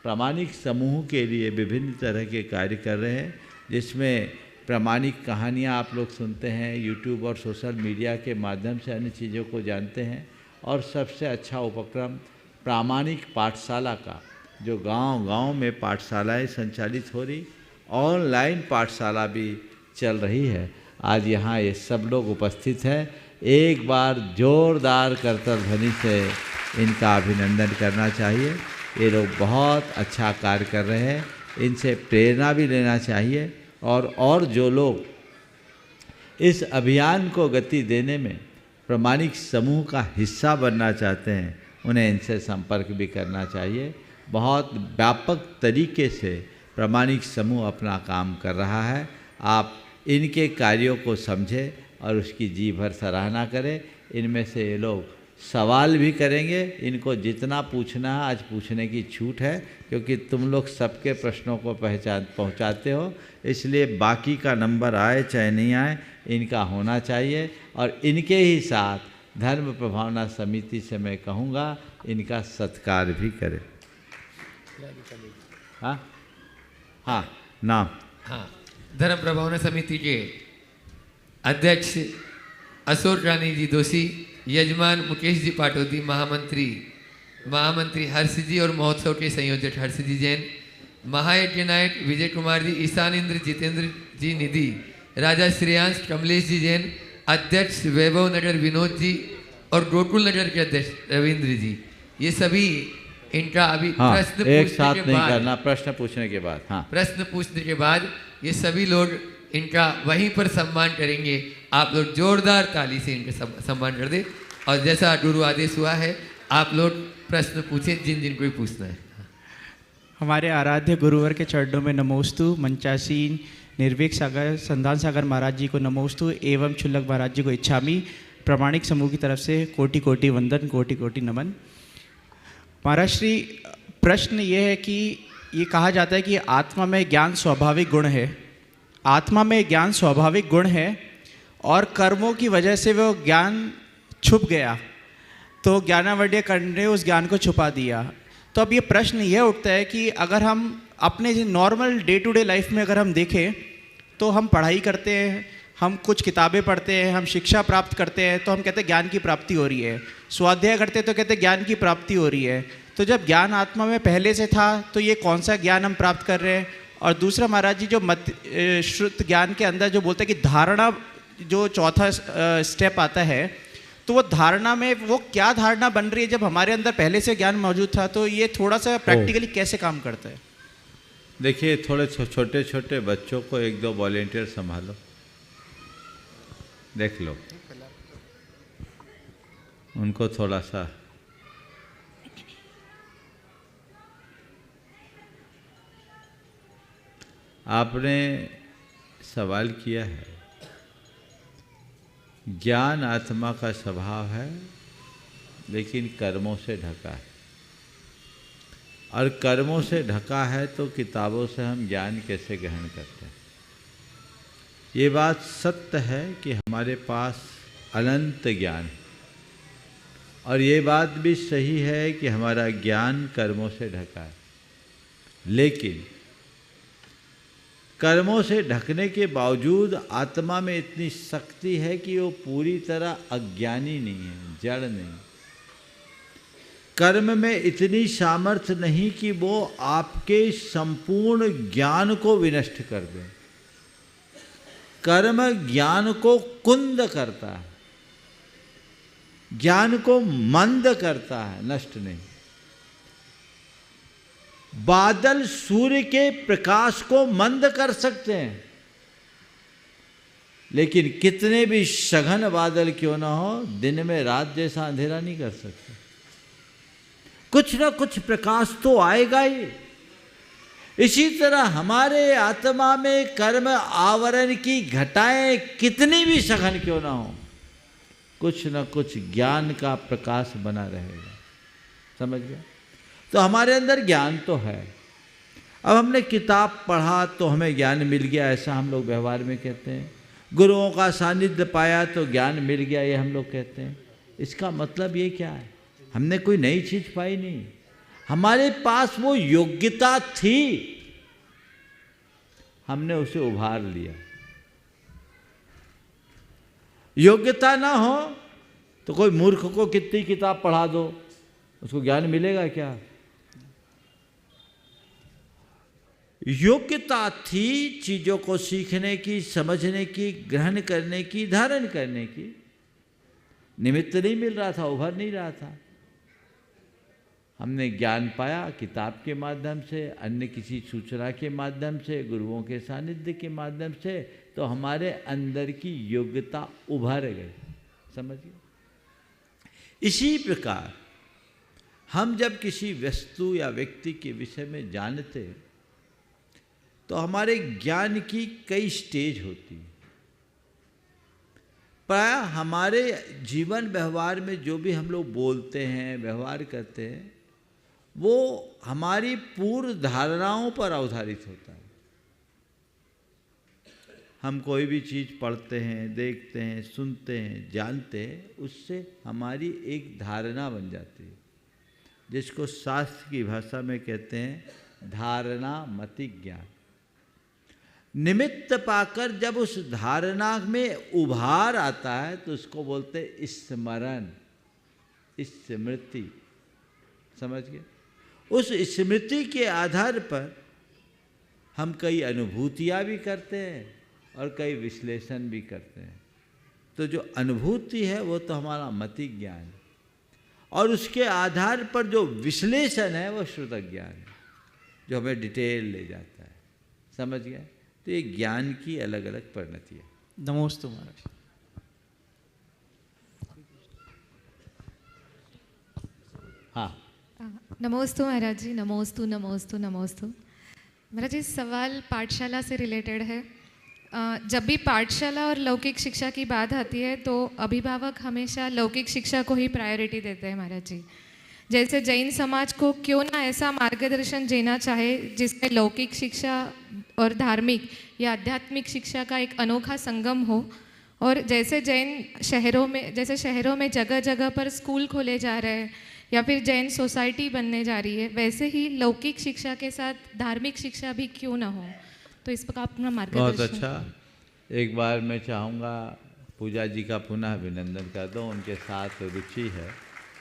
D: प्रामाणिक समूह के लिए विभिन्न तरह के कार्य कर रहे हैं, जिसमें प्रामाणिक कहानियाँ आप लोग सुनते हैं, यूट्यूब और सोशल मीडिया के माध्यम से अन्य चीज़ों को जानते हैं। और सबसे अच्छा उपक्रम प्रामाणिक पाठशाला का, जो गांव-गांव में पाठशालाएं संचालित हो रही, ऑनलाइन पाठशाला भी चल रही है। आज यहाँ ये सब लोग उपस्थित हैं। एक बार जोरदार करतल ध्वनि से इनका अभिनंदन करना चाहिए। ये लोग बहुत अच्छा कार्य कर रहे हैं, इनसे प्रेरणा भी लेना चाहिए। और जो लोग इस अभियान को गति देने में प्रामाणिक समूह का हिस्सा बनना चाहते हैं, उन्हें इनसे संपर्क भी करना चाहिए। बहुत व्यापक तरीके से प्रामाणिक समूह अपना काम कर रहा है। आप इनके कार्यों को समझें और उसकी जी भर सराहना करें। इनमें से ये लोग सवाल भी करेंगे, इनको जितना पूछना है आज पूछने की छूट है, क्योंकि तुम लोग सबके प्रश्नों को पहुंचाते हो, इसलिए बाकी का नंबर आए चाहे नहीं आए, इनका होना चाहिए। और इनके ही साथ धर्म प्रभावना समिति से मैं कहूँगा इनका सत्कार भी करें। हाँ नाम।
B: हाँ, धर्म प्रभावना समिति के अध्यक्ष अशोक रानी जी दोषी, यजमान मुकेश जी पाटोदी, महामंत्री हर्ष जी और महोत्सव के संयोजक हर्ष जी जैन, महायज्ञ नायक विजय कुमार जी, ईशान इंद्र जितेंद्र जी निधि, राजा श्रेयांश कमलेश जी जैन, अध्यक्ष वैभव नगर विनोद जी और गोकुल नगर के अध्यक्ष रविंद्र जी, ये सभी इनका अभी प्रश्न
D: एक
B: पूछने
D: साथ
B: के
D: नहीं
B: बाद,
D: करना, प्रश्न पूछने के बाद, हाँ
B: प्रश्न पूछने के बाद ये सभी लोग इनका वहीं पर सम्मान करेंगे। आप लोग जोरदार ताली से इनका सम्मान कर दे। और जैसा गुरु आदेश हुआ है, आप लोग प्रश्न पूछें जिन जिनको भी पूछना है।
K: हमारे आराध्य गुरुवर के चरणों में नमोस्तु। मंचासीन निर्भीक सागर संधान सागर महाराज जी को नमोस्तु एवं क्षुल्लक महाराज जी को इच्छामी। प्रामाणिक समूह की तरफ से कोटि कोटि वंदन, कोटि कोटि नमन। महाराज श्री, प्रश्न ये है कि ये कहा जाता है कि आत्मा में ज्ञान स्वाभाविक गुण है, आत्मा में ज्ञान स्वाभाविक गुण है और कर्मों की वजह से वो ज्ञान छुप गया, तो ज्ञानावड्य कर्ण ने उस ज्ञान को छुपा दिया। तो अब ये प्रश्न यह उठता है कि अगर हम अपने normal day to day life में अगर हम देखें तो हम पढ़ाई करते हैं, हम कुछ किताबें पढ़ते हैं, हम शिक्षा प्राप्त करते हैं, तो हम कहते हैं ज्ञान की प्राप्ति हो रही है। स्वाध्याय करते हैं तो कहते हैं ज्ञान की प्राप्ति हो रही है। तो जब ज्ञान आत्मा में पहले से था तो ये कौन सा ज्ञान हम प्राप्त कर रहे हैं? और दूसरा महाराज जी, जो श्रुत ज्ञान के अंदर जो बोलते हैं कि धारणा जो चौथा स्टेप आता है, तो वो धारणा में वो क्या धारणा बन रही है जब हमारे अंदर पहले से ज्ञान मौजूद था? तो ये थोड़ा सा प्रैक्टिकली कैसे काम करता है?
D: देखिए, थोड़े छोटे छोटे बच्चों को 1-2 वॉलेंटियर संभालो, देख लो उनको थोड़ा सा। आपने सवाल किया है, ज्ञान आत्मा का स्वभाव है लेकिन कर्मों से ढका है। और कर्मों से ढका है तो किताबों से हम ज्ञान कैसे ग्रहण करते हैं। ये बात सत्य है कि हमारे पास अनंत ज्ञान है, और ये बात भी सही है कि हमारा ज्ञान कर्मों से ढका है। लेकिन कर्मों से ढकने के बावजूद आत्मा में इतनी शक्ति है कि वो पूरी तरह अज्ञानी नहीं है, जड़ नहीं। कर्म में इतनी सामर्थ्य नहीं कि वो आपके संपूर्ण ज्ञान को विनष्ट कर दे। कर्म ज्ञान को कुंद करता है, ज्ञान को मंद करता है, नष्ट नहीं। बादल सूर्य के प्रकाश को मंद कर सकते हैं, लेकिन कितने भी सघन बादल क्यों ना हो, दिन में रात जैसा अंधेरा नहीं कर सकते। कुछ ना कुछ प्रकाश तो आएगा ही। इसी तरह हमारे आत्मा में कर्म आवरण की घटाएं कितनी भी सघन क्यों ना हो, कुछ न कुछ ज्ञान का प्रकाश बना रहेगा। समझ गया? तो हमारे अंदर ज्ञान तो है। अब हमने किताब पढ़ा तो हमें ज्ञान मिल गया, ऐसा हम लोग व्यवहार में कहते हैं। गुरुओं का सानिध्य पाया तो ज्ञान मिल गया, ये हम लोग कहते हैं। इसका मतलब ये क्या है? हमने कोई नई चीज पाई नहीं, हमारे पास वो योग्यता थी, हमने उसे उभार लिया। योग्यता ना हो तो कोई मूर्ख को कितनी किताब पढ़ा दो, उसको ज्ञान मिलेगा क्या? योग्यता थी चीजों को सीखने की, समझने की, ग्रहण करने की, धारण करने की। निमित्त नहीं मिल रहा था, उभर नहीं रहा था। हमने ज्ञान पाया किताब के माध्यम से, अन्य किसी सूचना के माध्यम से, गुरुओं के सानिध्य के माध्यम से, तो हमारे अंदर की योग्यता उभर गई। समझिए? इसी प्रकार हम जब किसी वस्तु या व्यक्ति के विषय में जानते तो हमारे ज्ञान की कई स्टेज होती हैं। प्राय हमारे जीवन व्यवहार में जो भी हम लोग बोलते हैं, व्यवहार करते हैं, वो हमारी पूर्व धारणाओं पर आधारित होता है। हम कोई भी चीज़ पढ़ते हैं, देखते हैं, सुनते हैं, जानते हैं, उससे हमारी एक धारणा बन जाती है, जिसको शास्त्र की भाषा में कहते हैं धारणा मति ज्ञान। निमित्त पाकर जब उस धारणा में उभार आता है तो उसको बोलते हैं स्मरण, स्मृति। समझ गए? उस स्मृति के आधार पर हम कई अनुभूतियाँ भी करते हैं और कई विश्लेषण भी करते हैं। तो जो अनुभूति है वो तो हमारा मति ज्ञान है, और उसके आधार पर जो विश्लेषण है वो श्रुत ज्ञान है, जो हमें डिटेल ले जाता है। समझ गए? तो ये ज्ञान की अलग अलग परिणति है।
K: नमोस्तु महाराज।
D: हाँ,
L: नमोस्तु महाराज जी। नमोस्तु नमोस्तु नमोस्तु। महाराज जी, सवाल पाठशाला से रिलेटेड है। जब भी पाठशाला और लौकिक शिक्षा की बात आती है तो अभिभावक हमेशा लौकिक शिक्षा को ही प्रायोरिटी देते हैं महाराज जी। जैसे जैन समाज को क्यों ना ऐसा मार्गदर्शन देना चाहे जिसमें लौकिक शिक्षा और धार्मिक या आध्यात्मिक शिक्षा का एक अनोखा संगम हो। और जैसे शहरों में जगह जगह पर स्कूल खोले जा रहे हैं या फिर जैन सोसाइटी बनने जा रही है, वैसे ही लौकिक शिक्षा के साथ धार्मिक शिक्षा भी क्यों ना हो। तो इस पर अपना मार्गदर्शन।
D: बहुत अच्छा। एक बार मैं चाहूँगा पूजा जी का पुनः अभिनंदन कर दूँ, उनके साथ रुचि है।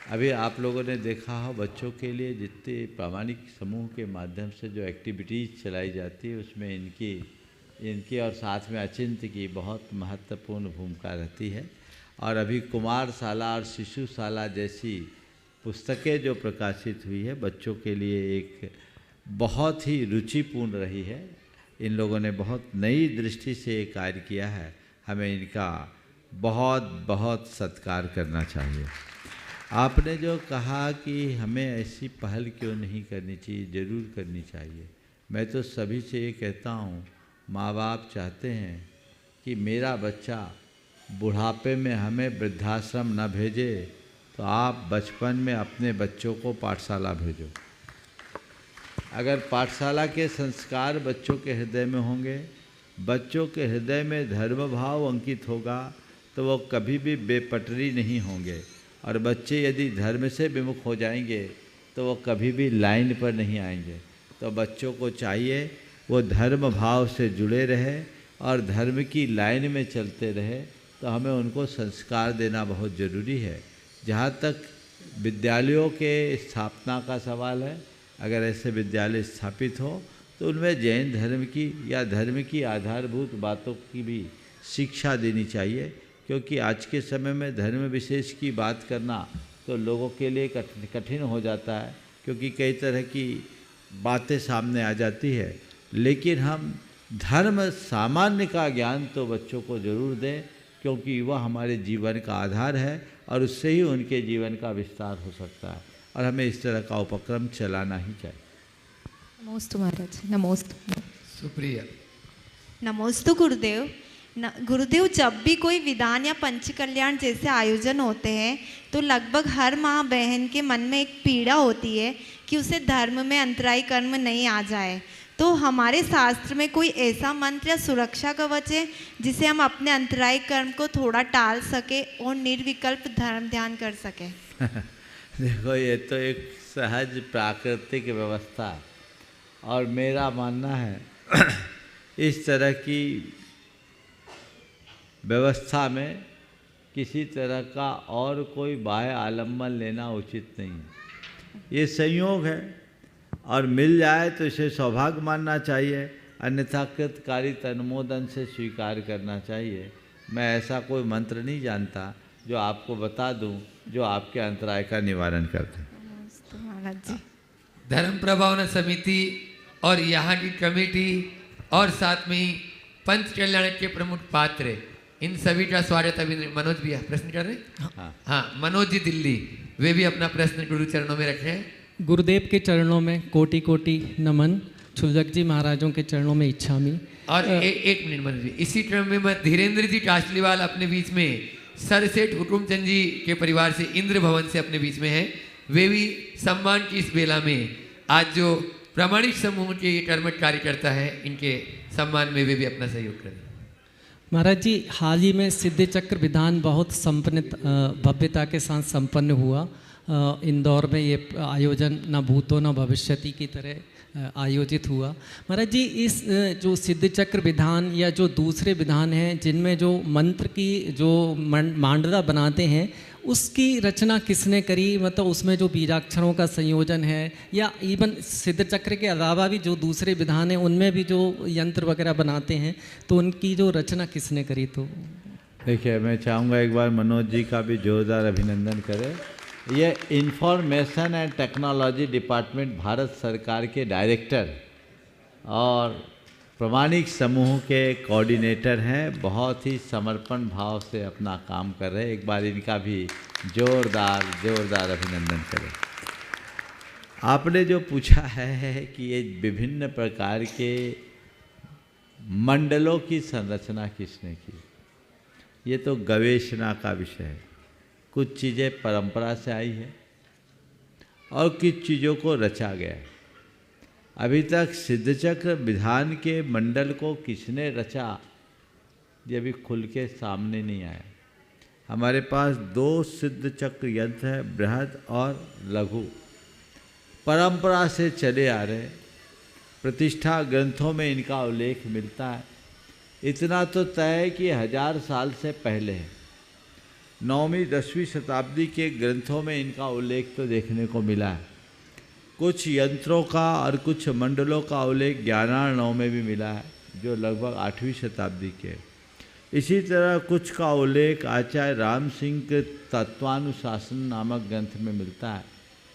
D: अभी आप लोगों ने देखा हो बच्चों के लिए जितने प्रामाणिक समूह के माध्यम से जो एक्टिविटीज़ चलाई जाती है, उसमें इनकी और साथ में अचिंत्य की बहुत महत्वपूर्ण भूमिका रहती है। और अभी कुमारशाला और शिशुशाला जैसी पुस्तकें जो प्रकाशित हुई है, बच्चों के लिए एक बहुत ही रुचिपूर्ण रही है। इन लोगों ने बहुत नई दृष्टि से ये कार्य किया है, हमें इनका बहुत बहुत सत्कार करना चाहिए। आपने जो कहा कि हमें ऐसी पहल क्यों नहीं करनी चाहिए, ज़रूर करनी चाहिए। मैं तो सभी से ये कहता हूँ, माँ बाप चाहते हैं कि मेरा बच्चा बुढ़ापे में हमें वृद्धाश्रम न भेजे, तो आप बचपन में अपने बच्चों को पाठशाला भेजो। अगर पाठशाला के संस्कार बच्चों के हृदय में होंगे, बच्चों के हृदय में धर्म भाव अंकित होगा, तो वो कभी भी बेपटरी नहीं होंगे। और बच्चे यदि धर्म से विमुख हो जाएंगे तो वो कभी भी लाइन पर नहीं आएंगे। तो बच्चों को चाहिए वो धर्म भाव से जुड़े रहे और धर्म की लाइन में चलते रहे। तो हमें उनको संस्कार देना बहुत ज़रूरी है। जहाँ तक विद्यालयों के स्थापना का सवाल है, अगर ऐसे विद्यालय स्थापित हो तो उनमें जैन धर्म की या धर्म की आधारभूत बातों की भी शिक्षा देनी चाहिए, क्योंकि आज के समय में धर्म विशेष की बात करना तो लोगों के लिए कठिन हो जाता है, क्योंकि कई तरह की बातें सामने आ जाती है। लेकिन हम धर्म सामान्य का ज्ञान तो बच्चों को ज़रूर दें, क्योंकि वह हमारे जीवन का आधार है और उससे ही उनके जीवन का विस्तार हो सकता है। और हमें इस तरह का उपक्रम चलाना ही चाहिए।
L: नमोस्तु महाराज। नमोस्तु।
B: सुप्रिया।
M: नमोस्तु गुरुदेव। गुरुदेव, जब भी कोई विधान या पंच कल्याण जैसे आयोजन होते हैं तो लगभग हर माँ बहन के मन में एक पीड़ा होती है कि उसे धर्म में अंतरायी कर्म नहीं आ जाए। तो हमारे शास्त्र में कोई ऐसा मंत्र या सुरक्षा कवच है जिसे हम अपने अंतरायी कर्म को थोड़ा टाल सके और निर्विकल्प धर्म ध्यान कर सके?
D: देखो, ये तो एक सहज प्राकृतिक व्यवस्था, और मेरा मानना है इस तरह की व्यवस्था में किसी तरह का और कोई बाह्य आलम्बन लेना उचित नहीं है। ये संयोग है और मिल जाए तो इसे सौभाग्य मानना चाहिए, अन्यथा कृतकारित अनुमोदन से स्वीकार करना चाहिए। मैं ऐसा कोई मंत्र नहीं जानता जो आपको बता दूं जो आपके अंतराय का निवारण कर दे।
B: धर्म प्रभावना समिति और यहाँ की कमेटी और साथ में ही पंच कल्याण के प्रमुख पात्र, इन सभी का स्वागत। अभी मनोज भैया प्रश्न कर रहे हैं। हाँ, मनोज जी दिल्ली, वे भी अपना प्रश्न गुरु चरणों में रखे हैं।
N: गुरुदेव के चरणों में कोटि कोटि नमन। छुलक जी महाराजों के चरणों में इच्छामी।
B: और एक मिनट मनोज जी, इसी क्रम में मैं धीरेन्द्र जी काशलीवाल अपने बीच में सर सेठ हुकुमचंद जी के परिवार से इंद्र भवन से अपने बीच में हैं। वे भी सम्मान की इस बेला में आज जो प्रामाणिक समूह के ये कर्मठ कार्यकर्ता है, इनके सम्मान में वे भी अपना सहयोग करें।
N: महाराज जी, हाल ही में सिद्ध चक्र विधान बहुत संपन्न भव्यता के साथ संपन्न हुआ। इंदौर में ये आयोजन न भूतो न भविष्यति की तरह आयोजित हुआ। महाराज जी, इस जो सिद्ध चक्र विधान या जो दूसरे विधान हैं जिनमें जो मंत्र की जो मांडला बनाते हैं, उसकी रचना किसने करी? मतलब उसमें जो बीजाक्षरों का संयोजन है, या इवन सिद्ध चक्र के अलावा भी जो दूसरे विधान हैं उनमें भी जो यंत्र वगैरह बनाते हैं, तो उनकी जो रचना किसने करी? तो
D: देखिए, मैं चाहूँगा एक बार मनोज जी का भी जोरदार अभिनंदन करें। ये information and technology department Bharat सरकार के डायरेक्टर और प्रमाणिक समूह के कोऑर्डिनेटर हैं। बहुत ही समर्पण भाव से अपना काम कर रहे हैं। एक बार इनका भी जोरदार अभिनंदन करें। आपने जो पूछा है कि ये विभिन्न प्रकार के मंडलों की संरचना किसने की, ये तो गवेषणा का विषय है। कुछ चीज़ें परंपरा से आई है और कुछ चीज़ों को रचा गया है। अभी तक सिद्धचक्र विधान के मंडल को किसने रचा, ये भी खुल के सामने नहीं आया। हमारे पास 2 सिद्धचक्र यंत्र हैं, बृहद और लघु, परंपरा से चले आ रहे। प्रतिष्ठा ग्रंथों में इनका उल्लेख मिलता है। इतना तो तय है कि 1000 साल से पहले है। 9वीं 10वीं शताब्दी के ग्रंथों में इनका उल्लेख तो देखने को मिला है। कुछ यंत्रों का और कुछ मंडलों का उल्लेख 11-9 में भी मिला है, जो लगभग 8वीं शताब्दी के। इसी तरह कुछ का उल्लेख आचार्य राम सिंह के तत्वानुशासन नामक ग्रंथ में मिलता है,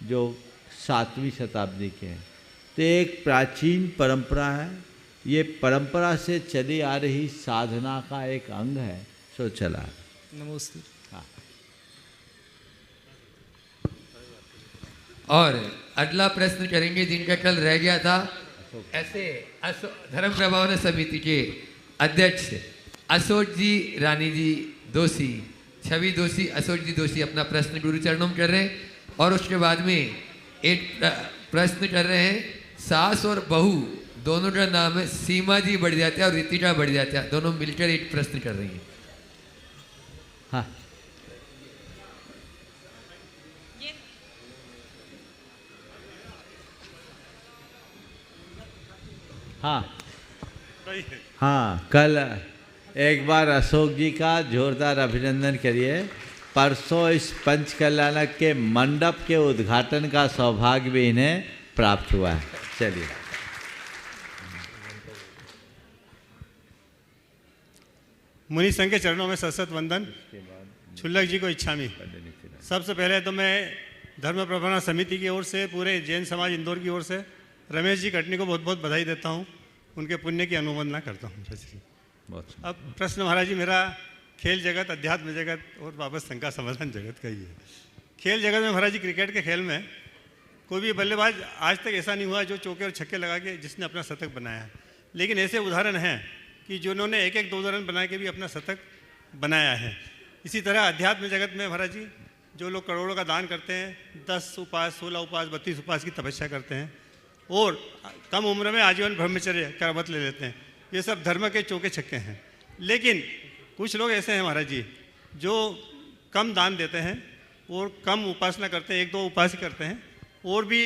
D: जो 7वीं शताब्दी के हैं। तो एक प्राचीन परंपरा है। ये परंपरा से चली आ रही साधना का एक अंग है, सो चला है।
N: नमस्ते।
D: हाँ।
B: और अगला प्रश्न करेंगे जिनका कल रह गया था। ऐसे धर्म प्रभावना समिति के अध्यक्ष अशोक जी रानी जी दोषी, छवि दोषी, अशोक जी दोषी अपना प्रश्न गुरु चरणों में कर रहे हैं। और उसके बाद में एक प्रश्न कर रहे हैं सास और बहू दोनों का नाम है, सीमा जी बढ़ जाता है और रितिका बढ़ जाता है, दोनों मिलकर एक प्रश्न कर रही हैं।
D: हाँ हाँ हाँ, कल एक बार अशोक जी का जोरदार अभिनंदन करिए। परसों इस पंचकल्याणक के मंडप के उद्घाटन का सौभाग्य भी इन्हें प्राप्त हुआ है। चलिए,
O: मुनि संघ के चरणों में सशत वंदन। छुल्लक जी को इच्छामी। सबसे पहले तो मैं धर्म प्रबंधन समिति की ओर से, पूरे जैन समाज इंदौर की ओर से रमेश जी कटनी को बहुत बहुत बधाई देता हूँ, उनके पुण्य की अनुमोदना करता हूँ। अब प्रश्न महाराज जी मेरा खेल जगत, अध्यात्म जगत और वापस शंका समाधान जगत का ही है। खेल जगत में महाराज जी, क्रिकेट के खेल में कोई भी बल्लेबाज आज तक ऐसा नहीं हुआ जो चौके और छक्के लगा के जिसने अपना शतक बनाया है, लेकिन ऐसे उदाहरण हैं कि जिन्होंने एक एक 2 रन बना के भी अपना शतक बनाया है। इसी तरह अध्यात्म जगत में महाराज जी, जो लोग करोड़ों का दान करते हैं, 10 उपास, 16 उपास, 32 उपास की तपस्या करते हैं और कम उम्र में आजीवन ब्रह्मचर्य का व्रत ले लेते हैं, ये सब धर्म के चौके छक्के हैं। लेकिन कुछ लोग ऐसे हैं महाराज जी, जो कम दान देते हैं और कम उपासना करते हैं, 1-2 उपास ही करते हैं और भी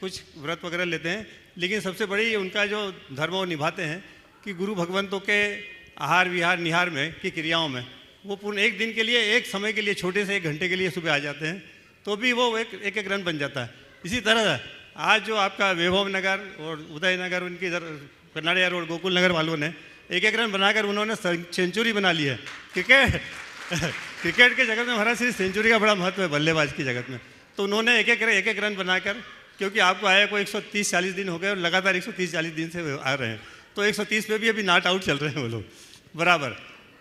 O: कुछ व्रत वगैरह लेते हैं, लेकिन सबसे बड़ी उनका जो धर्म वो निभाते हैं कि गुरु भगवंतों के आहार विहार निहार में की क्रियाओं में वो पूर्ण एक दिन के लिए, एक समय के लिए, छोटे से 1 घंटे के लिए सुबह आ जाते हैं, तो भी वो एक रन बन जाता है। इसी तरह आज जो आपका वैभव नगर और उदय नगर, उनकी इधर कन्नाडिया रोड, गोकुल नगर वालों ने एक रन बनाकर उन्होंने सेंचुरी बना ली है। क्रिकेट के जगत में महाराज सिर्फ सेंचुरी का बड़ा महत्व है, बल्लेबाज की जगत में। तो उन्होंने एक रन बनाकर, क्योंकि आपको आया को 130-40 दिन हो गए और लगातार 130-40 दिन से आ रहे हैं, तो 130 पे भी अभी नॉट आउट चल रहे हैं वो लोग बराबर।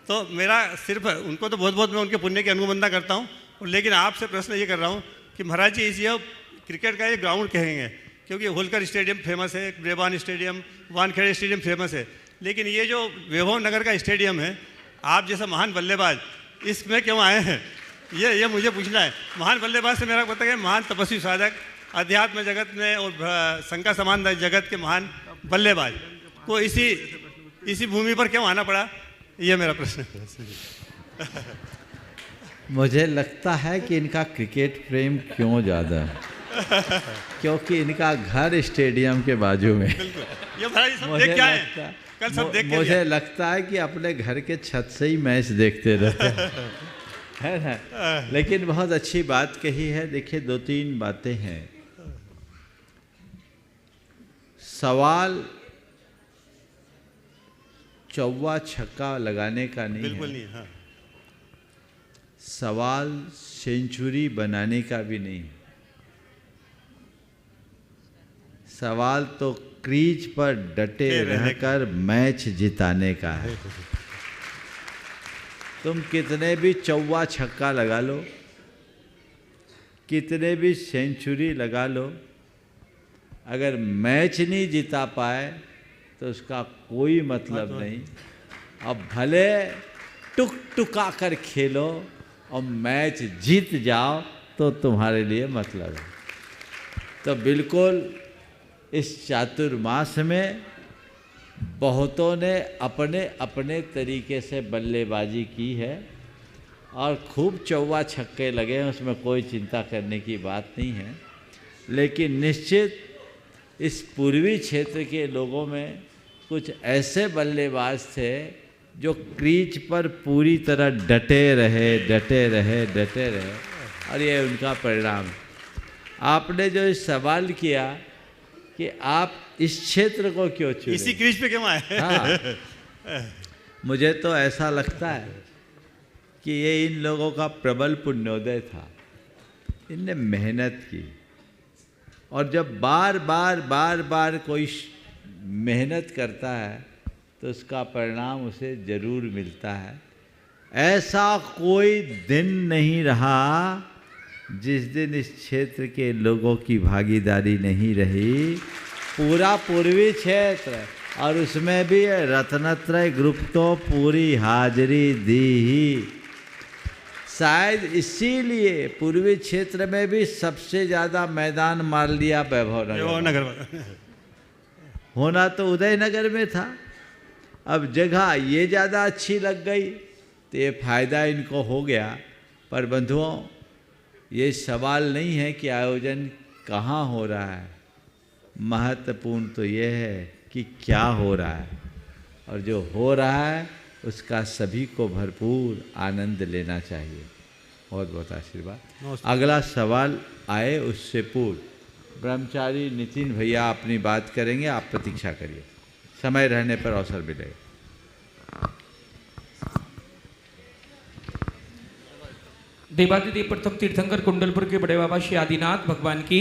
O: तो मेरा सिर्फ उनको तो बहुत बहुत मैं उनके पुण्य की अनुमोदना करता हूँ, लेकिन आपसे प्रश्न ये कर रहा हूँ कि महाराज जी, इस ये क्रिकेट का ये ग्राउंड कहेंगे, क्योंकि होलकर स्टेडियम फेमस है, ब्रेबान स्टेडियम, वानखेड़े स्टेडियम फेमस है, लेकिन ये जो वैभव नगर का स्टेडियम है, आप जैसा महान बल्लेबाज इसमें क्यों आए हैं, ये मुझे पूछना है। महान बल्लेबाज से मेरा पता है महान तपस्वी साधक, अध्यात्म जगत में और शंका समाधान जगत के महान बल्लेबाज को इसी भूमि पर क्यों आना पड़ा, ये मेरा प्रश्न है।
D: मुझे लगता है कि इनका क्रिकेट प्रेम क्यों ज़्यादा है, क्योंकि इनका घर स्टेडियम के बाजू में।
O: ये भाई सब देख क्या है? कल सब देख के
D: मुझे लगता है कि अपने घर के छत से ही मैच देखते रहते है ना। लेकिन बहुत अच्छी बात कही है। देखिए, 2-3 बातें हैं। सवाल चौवा छक्का लगाने का नहीं,
O: बिल्कुल
D: है।
O: नहीं। हाँ।
D: सवाल सेंचुरी बनाने का भी नहीं। सवाल तो क्रीज पर डटे रहकर मैच जिताने का है। तुम कितने भी चौवा छक्का लगा लो, कितने भी सेंचुरी लगा लो, अगर मैच नहीं जिता पाए तो उसका कोई मतलब नहीं। अब भले टुका कर खेलो और मैच जीत जाओ तो तुम्हारे लिए मतलब है। तो बिल्कुल इस चातुर्मास में बहुतों ने अपने अपने तरीके से बल्लेबाजी की है और खूब चौवा छक्के लगे हैं, उसमें कोई चिंता करने की बात नहीं है। लेकिन निश्चित इस पूर्वी क्षेत्र के लोगों में कुछ ऐसे बल्लेबाज थे जो क्रीज पर पूरी तरह डटे रहे और ये उनका परिणाम। आपने जो सवाल किया कि आप इस क्षेत्र को क्यों चुने,
O: इसी क्रीज पे क्यों आए?
D: हाँ, मुझे तो ऐसा लगता है कि ये इन लोगों का प्रबल पुण्योदय था। इनने मेहनत की और जब बार बार कोई मेहनत करता है तो उसका परिणाम उसे जरूर मिलता है। ऐसा कोई दिन नहीं रहा जिस दिन इस क्षेत्र के लोगों की भागीदारी नहीं रही। पूरा पूर्वी क्षेत्र और उसमें भी रत्नत्रय ग्रुप तो पूरी हाजिरी दी ही। शायद इसीलिए पूर्वी क्षेत्र में भी सबसे ज़्यादा मैदान मार लिया वैभव नगर। होना तो उदयनगर में था। अब जगह ये ज़्यादा अच्छी लग गई तो ये फायदा इनको हो गया। पर बंधुओं, ये सवाल नहीं है कि आयोजन कहाँ हो रहा है, महत्वपूर्ण तो ये है कि क्या हो रहा है, और जो हो रहा है उसका सभी को भरपूर आनंद लेना चाहिए। बहुत बहुत आशीर्वाद। अगला सवाल आए उससे पूर्व ब्रह्मचारी नितिन भैया अपनी बात करेंगे, आप प्रतीक्षा करिए, समय रहने पर अवसर मिलेगा।
P: देवादिदेव प्रथम तीर्थंकर कुंडलपुर के बड़े बाबा श्री आदिनाथ भगवान की,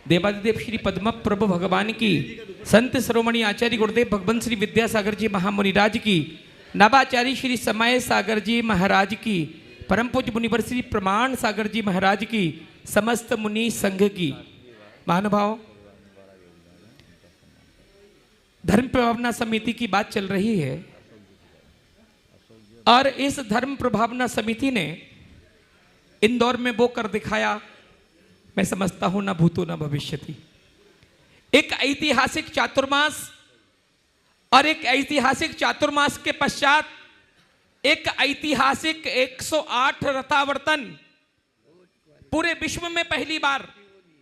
P: देवादिदेव श्री पद्म प्रभु भगवान की, संत शिरोमणि आचार्य गुरुदेव भगवंत श्री विद्यासागर जी महामुनिराज की, नवाचार्य श्री समय सागर जी महाराज की, परम पूज्य मुनिवर श्री प्रमाण सागर जी महाराज की, समस्त मुनि संघ की। महानुभाव, धर्म प्रभावना समिति की बात चल रही है और इस धर्म प्रभावना समिति ने इंदौर में वो कर दिखाया, मैं समझता हूं ना भूतो ना भविष्यति। एक ऐतिहासिक चातुर्मास और एक ऐतिहासिक चातुर्मास के पश्चात एक ऐतिहासिक 108 रथावर्तन, पूरे विश्व में पहली बार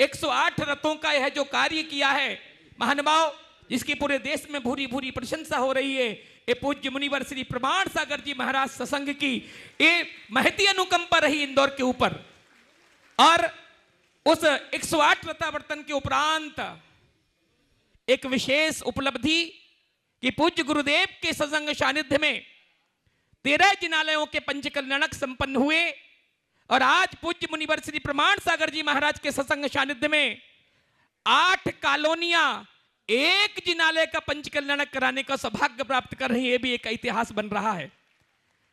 P: 108 रथों का यह जो कार्य किया है महानुभाव, जिसकी पूरे देश में भूरी भूरी प्रशंसा हो रही है, ये पूज्य मुनिवर श्री प्रमाण सागर जी महाराज सत्संग की ये महती अनुकंपा रही इंदौर के ऊपर। और उस 108 रथावर्तन के उपरांत एक विशेष उपलब्धि कि पूज्य गुरुदेव के सत्संग सानिध्य में 13 जिनालयों के पंचकल्याणक संपन्न हुए और आज पूज्य मुनिवर श्री प्रमाण सागर जी महाराज के सत्संग सानिध्य में 8 कॉलोनियां एक जिनालय का पंचकल्याणक कराने का सौभाग्य प्राप्त कर रही है। भी एक इतिहास बन रहा है।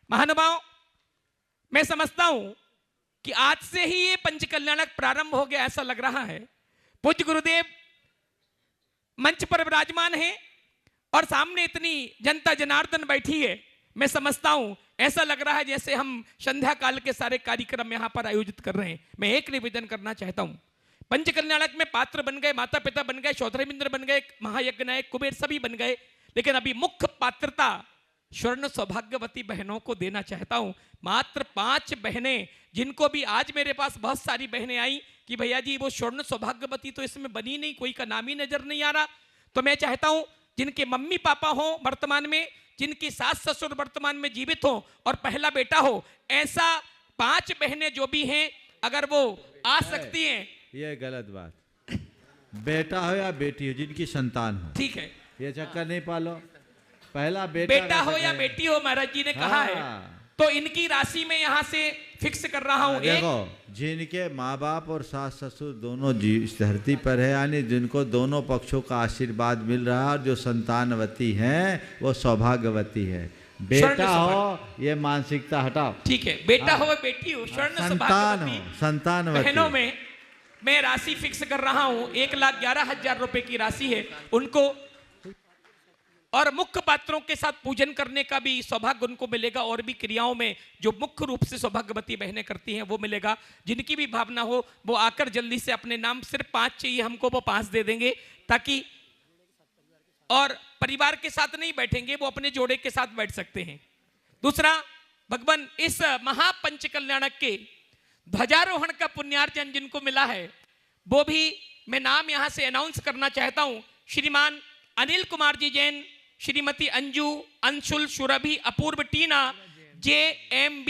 P: महानुभाव, मैं समझता हूं कि आज से ही ये पंचकल्याणक प्रारंभ हो गया, ऐसा लग रहा है। पूज्य गुरुदेव मंच पर विराजमान है और सामने इतनी जनता जनार्दन बैठी है। मैं समझता हूं ऐसा लग रहा है जैसे हम संध्या काल के सारे कार्यक्रम यहां पर आयोजित कर रहे हैं। मैं एक निवेदन करना चाहता हूं, पंचकल्याणक में पात्र बन गए, माता पिता बन गए, चौधरीमिंद्र बन गए, महायज्ञ नायक कुबेर सभी बन गए, लेकिन अभी मुख्य पात्रता स्वर्ण सौभाग्यवती बहनों को देना चाहता हूं। मात्र 5 बहनें, जिनको भी आज मेरे पास बहुत सारी बहनें आई कि भैया जी वो स्वर्ण सौभाग्यवती तो इसमें बनी नहीं, कोई का नाम ही नजर नहीं आ रहा। तो मैं चाहता हूं जिनके मम्मी पापा हो वर्तमान में, जिनकी सास ससुर वर्तमान में जीवित हो और पहला बेटा हो, ऐसा 5 बहनें जो भी हैं अगर वो आ सकती हैं।
D: ये गलत बात, बेटा हो या बेटी हो, जिनकी संतान हो, ठीक है, ये चक्कर नहीं पालो। पहला बेटा हो या बेटी हो, महाराज जी ने कहा है, तो इनकी राशि में यहाँ से फिक्स कर रहा हूँ। देखो, जिनके माँ बाप और सास ससुर दोनों इस धरती पर है, यानी जिनको दोनों पक्षों का आशीर्वाद मिल रहा है और जो संतानवती हैं वो सौभाग्यवती है। बेटा हो ये मानसिकता हटाओ, ठीक है, बेटा हो बेटी हो, स्वर्ण सौभाग्यवती संतानवती बहनों में मैं राशि फिक्स कर रहा हूँ। 1,11,000 रुपए की राशि है उनको, और मुख्य पात्रों के साथ पूजन करने का भी सौभाग्य उनको मिलेगा, और भी क्रियाओं में जो मुख्य रूप से सौभाग्यवती बहनें करती हैं वो मिलेगा। जिनकी भी भावना हो वो आकर जल्दी से अपने नाम, सिर्फ 5 चाहिए हमको, वो 5 दे देंगे, ताकि और परिवार के साथ नहीं बैठेंगे, वो अपने जोड़े के साथ बैठ सकते हैं। दूसरा, भगवान इस महापंचकल्याणक के ध्वजारोहण का पुण्यार्जन जिनको मिला है वो भी मैं नाम यहां से अनाउंस करना चाहता हूं। श्रीमान अनिल कुमार जी जैन, श्रीमती अंजू, अंशुल, सुरभि, अपूर्व, टीना, JMB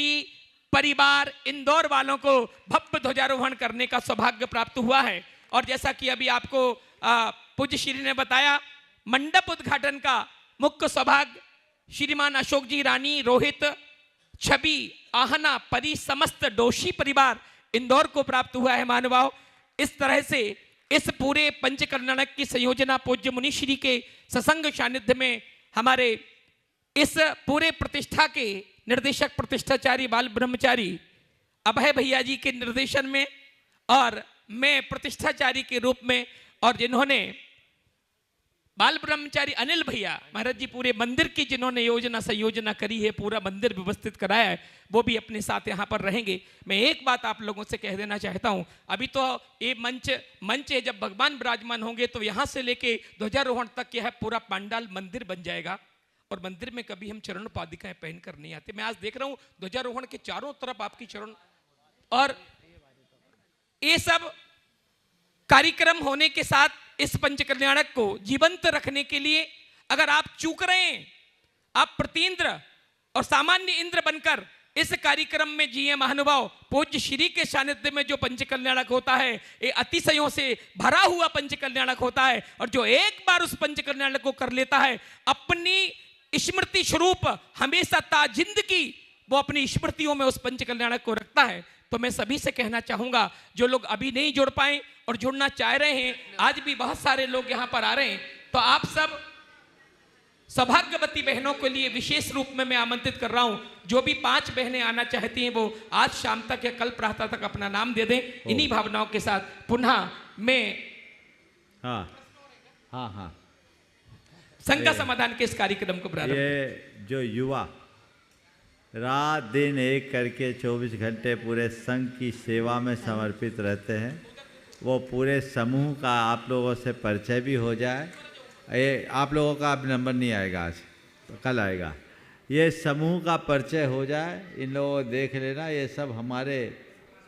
D: परिवार इंदौर वालों को भव्य ध्वजारोहण करने का सौभाग्य प्राप्त हुआ है। और जैसा कि अभी आपको पूज्य श्री ने बताया, मंडप उद्घाटन का मुख्य सौभाग्य श्रीमान अशोक जी रानी, रोहित, छवि, आहना, परी, समस्त डोशी परिवार इंदौर को प्राप्त हुआ है। मानवाओं, इस तरह से इस पूरे पंचकल्याणक की संयोजना पूज्य मुनिश्री के सत्संग सानिध्य में हमारे इस पूरे प्रतिष्ठा के निर्देशक प्रतिष्ठाचारी बाल ब्रह्मचारी अभय भैया जी के निर्देशन में और मैं प्रतिष्ठाचारी के रूप में, और जिन्होंने
P: बाल ब्रह्मचारी अनिल भैया महाराज जी पूरे मंदिर की जिन्होंने योजना संयोजना करी है, पूरा मंदिर व्यवस्थित कराया है, वो भी अपने साथ यहाँ पर रहेंगे। मैं एक बात आप लोगों से कह देना चाहता हूँ, अभी तो ये मंच है, जब भगवान विराजमान होंगे तो यहाँ से लेके ध्वजारोहण तक यह पूरा पंडाल मंदिर बन जाएगा और मंदिर में कभी हम चरण पादिकाएं पहनकर नहीं आते। मैं आज देख रहा हूँ ध्वजारोहण के चारों तरफ आपकी चरण, और ये सब कार्यक्रम होने के साथ इस पंच कल्याणक को जीवंत रखने के लिए अगर आप चूक रहे हैं, आप प्रतिइंद्र और सामान्य इंद्र बनकर इस कार्यक्रम में जिए महानुभाव, पूज्य श्री के सानिध्य में जो पंच कल्याणक होता है ये अतिशयों से भरा हुआ पंच कल्याणक होता है, और जो एक बार उस पंच कल्याणक को कर लेता है अपनी स्मृति स्वरूप हमेशा ताजिंदगी वो अपनी स्मृतियों में उस पंच कल्याणक को रखता है। तो मैं सभी से कहना चाहूंगा, जो लोग अभी नहीं जुड़ पाए और जुड़ना चाह रहे हैं, आज भी बहुत सारे लोग यहाँ पर आ रहे हैं, तो आप सब सौभाग्यवती बहनों के लिए विशेष रूप में मैं आमंत्रित कर रहा हूं। जो भी 5 बहनें आना चाहती हैं वो आज शाम तक या कल प्रातः तक अपना नाम दे दें। इन्हीं भावनाओं के साथ पुनः मैं शंका समाधान के इस कार्यक्रम को प्रारंभ।
D: ये जो युवा रात दिन एक करके 24 घंटे पूरे संघ की सेवा में समर्पित रहते हैं, वो पूरे समूह का आप लोगों से परिचय भी हो जाए। ये आप लोगों का अब नंबर नहीं आएगा, आज तो कल आएगा। ये समूह का परिचय हो जाए, इन लोगों को देख लेना, ये सब हमारे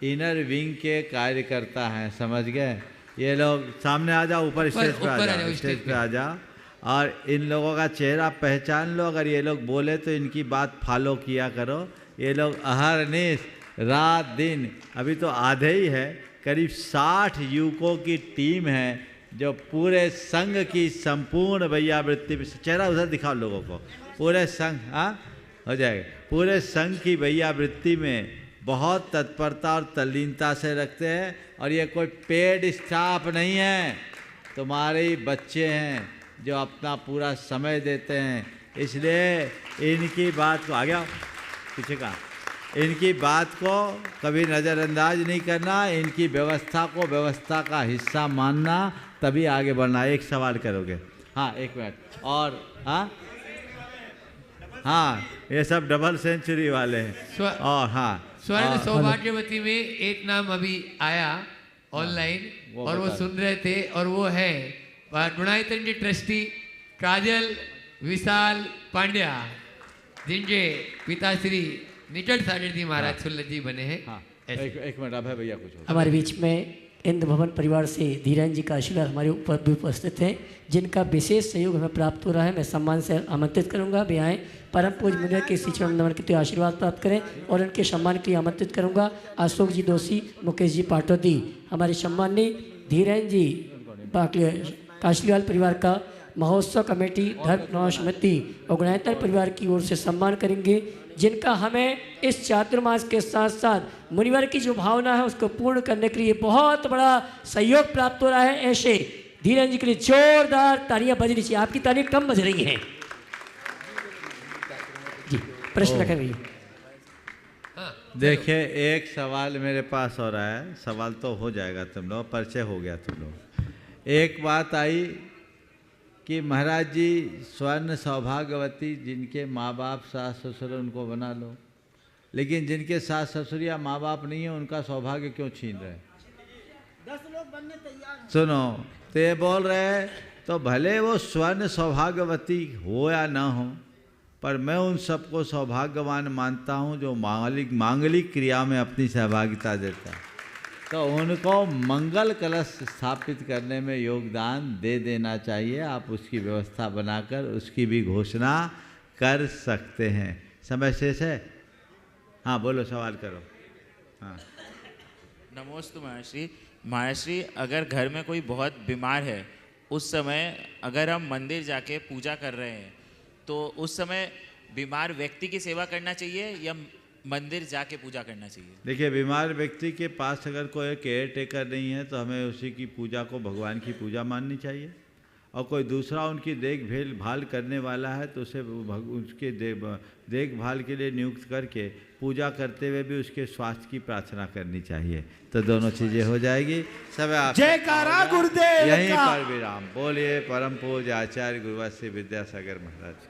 D: इनर विंग के कार्यकर्ता हैं, समझ गए। ये लोग सामने आ जाओ, ऊपर स्टेज पे आ जाओ, स्टेज पे आ जाओ, और इन लोगों का चेहरा पहचान लो। अगर ये लोग बोले तो इनकी बात फॉलो किया करो। ये लोग अहरनिश रात दिन, अभी तो आधे ही है, करीब 60 युवकों की टीम है जो पूरे संघ की संपूर्ण भैया वृत्ति में, चेहरा उधर दिखाओ लोगों को, पूरे संघ हो जाएगा, पूरे संघ की भैया वृत्ति में बहुत तत्परता और तल्लीनता से रखते हैं। और ये कोई पेड स्टाफ नहीं है, तुम्हारे ही बच्चे हैं जो अपना पूरा समय देते हैं। इसलिए इनकी बात को, आ गया पीछे का, इनकी बात को कभी नज़रअंदाज नहीं करना, इनकी व्यवस्था को व्यवस्था का हिस्सा मानना, तभी आगे बढ़ना। एक सवाल करोगे? हाँ, 1 मिनट और। हाँ, ये सब डबल सेंचुरी वाले हैं। और हाँ,
B: स्वर्ण सौभाग्यवती में एक नाम अभी आया ऑनलाइन, और वो सुन रहे थे, और वो है गुणायतन के ट्रस्टी काजल विशाल पांड्या, जिनके पिताश्री निकट सागर जी महाराज सुल्लत जी बने हैं।
D: हाँ, एक मिनट अभय भैया कुछ
A: हमारे बीच में इंद्र भवन परिवार से धीरेन्द्र जी का आशीर्वाद हमारे ऊपर भी उपस्थित हैं, जिनका विशेष सहयोग हमें प्राप्त हो रहा है। मैं सम्मान से आमंत्रित करूंगा भी आएँ, परम पूज्य मुनिवर के श्री चरण नमन के आशीर्वाद प्राप्त करें, और उनके सम्मान के लिए आमंत्रित करूंगा अशोक जी दोषी, मुकेश जी पाटोदी, हमारे सम्माननीय धीरेन्द्र जी काशलीवाल परिवार का महोत्सव कमेटी, धर्म नव समिति और गुणायतन परिवार की ओर से सम्मान करेंगे, जिनका हमें इस चातुर्मास के साथ साथ मुनिवर की जो भावना है उसको पूर्ण करने के लिए बहुत बड़ा सहयोग प्राप्त हो रहा है। ऐसे धीरेन्द्र जी के लिए जोरदार तालियां बज रही, आपकी तालियां कम बज रही हैं जी। प्रश्न करिए।
D: देखिए, एक सवाल मेरे पास हो रहा है, सवाल तो हो जाएगा, तुम लोग परिचय हो गया तुम लोग। एक बात आई कि महाराज जी स्वर्ण सौभाग्यवती, जिनके माँ बाप सास ससुर उनको बना लो, लेकिन जिनके सास ससुर या माँ बाप नहीं है उनका सौभाग्य क्यों छीन रहे?
Q: 10 लोग बनने तैयार।
D: सुनो, तो ये बोल रहे हैं, तो भले वो स्वर्ण सौभाग्यवती हो या ना हो, पर मैं उन सबको सौभाग्यवान मानता हूँ जो मांगलिक क्रिया में अपनी सहभागिता देता है। तो उनको मंगल कलश स्थापित करने में योगदान दे देना चाहिए। आप उसकी व्यवस्था बनाकर उसकी भी घोषणा कर सकते हैं। समय शेष है? हाँ, बोलो, सवाल करो। हाँ।
R: नमोस्तु महर्षि। महर्षि, अगर घर में कोई बहुत बीमार है, उस समय अगर हम मंदिर जाके पूजा कर रहे हैं, तो उस समय बीमार व्यक्ति की सेवा करना चाहिए या मंदिर जाके पूजा करना चाहिए?
D: देखिए, बीमार व्यक्ति के पास अगर कोई केयर टेकर नहीं है तो हमें उसी की पूजा को भगवान की पूजा माननी चाहिए। और कोई दूसरा उनकी देखभाल करने वाला है तो उसे उसके देखभाल के लिए नियुक्त करके पूजा करते हुए भी उसके स्वास्थ्य की प्रार्थना करनी चाहिए, तो दोनों चीज़ें हो जाएगी। सब आप
Q: जयकारा गुरुदेव
D: यहीं
Q: का।
D: पर विराम। बोलिए परम पूज्य आचार्य गुरुवर श्री विद्यासागर महाराज।